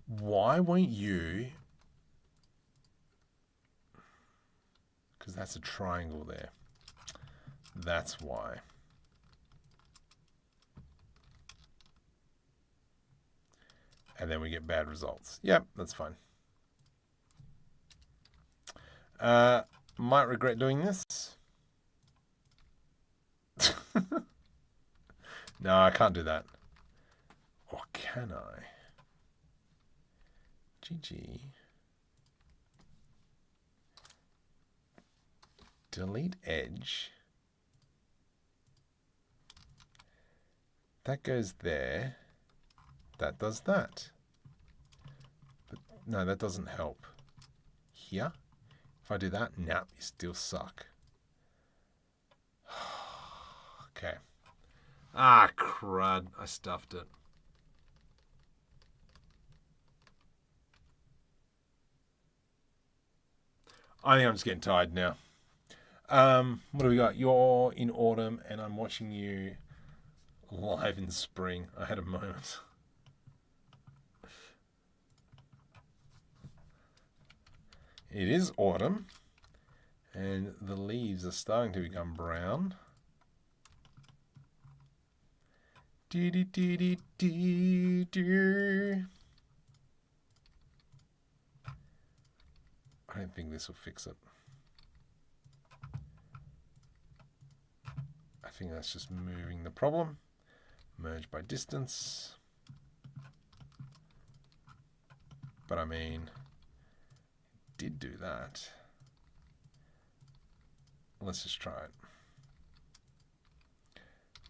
Speaker 1: Why won't you... Because that's a triangle there. That's why. And then we get bad results. Yep, that's fine. Might regret doing this. No, I can't do that. Or can I? GG. Delete edge. That goes there. That does that. But no, that doesn't help. Here. If I do that, nah, you still suck. Okay. Ah, crud. I stuffed it. I think I'm just getting tired now. What do we got? You're in autumn and I'm watching you live in spring. I had a moment. It is autumn, and the leaves are starting to become brown. I don't think this will fix it. I think that's just moving the problem. Merge by distance. But I mean... did do that. Let's just try it.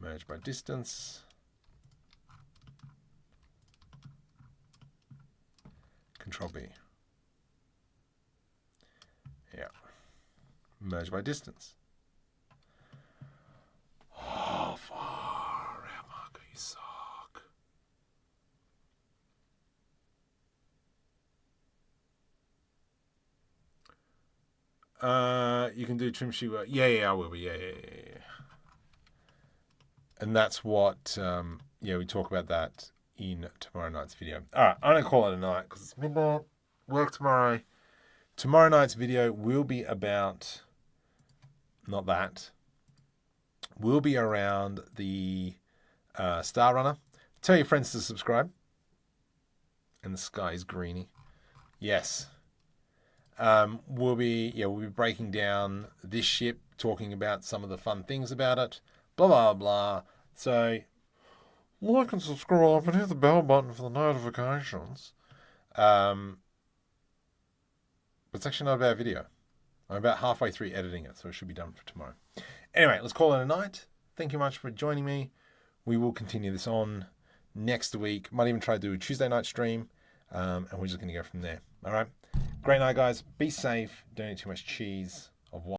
Speaker 1: Merge by distance. Control B. Yeah. Merge by distance. Oh, far out, Marco, you suck. You can do trim sheet work. Yeah, I will be. Yeah. And that's what, we talk about that in tomorrow night's video. All right, I'm going to call it a night because it's midnight. Work tomorrow. Tomorrow night's video will be about, not that, will be around the Star Runner. Tell your friends to subscribe. And the sky is greeny. Yes. We'll be breaking down this ship, talking about some of the fun things about it, blah, blah, blah. So, like and subscribe and hit the bell button for the notifications. But it's actually not a bad video. I'm about halfway through editing it, so it should be done for tomorrow. Anyway, let's call it a night. Thank you much for joining me. We will continue this on next week. Might even try to do a Tuesday night stream, and we're just going to go from there. All right? Great night, guys. Be safe. Don't eat too much cheese.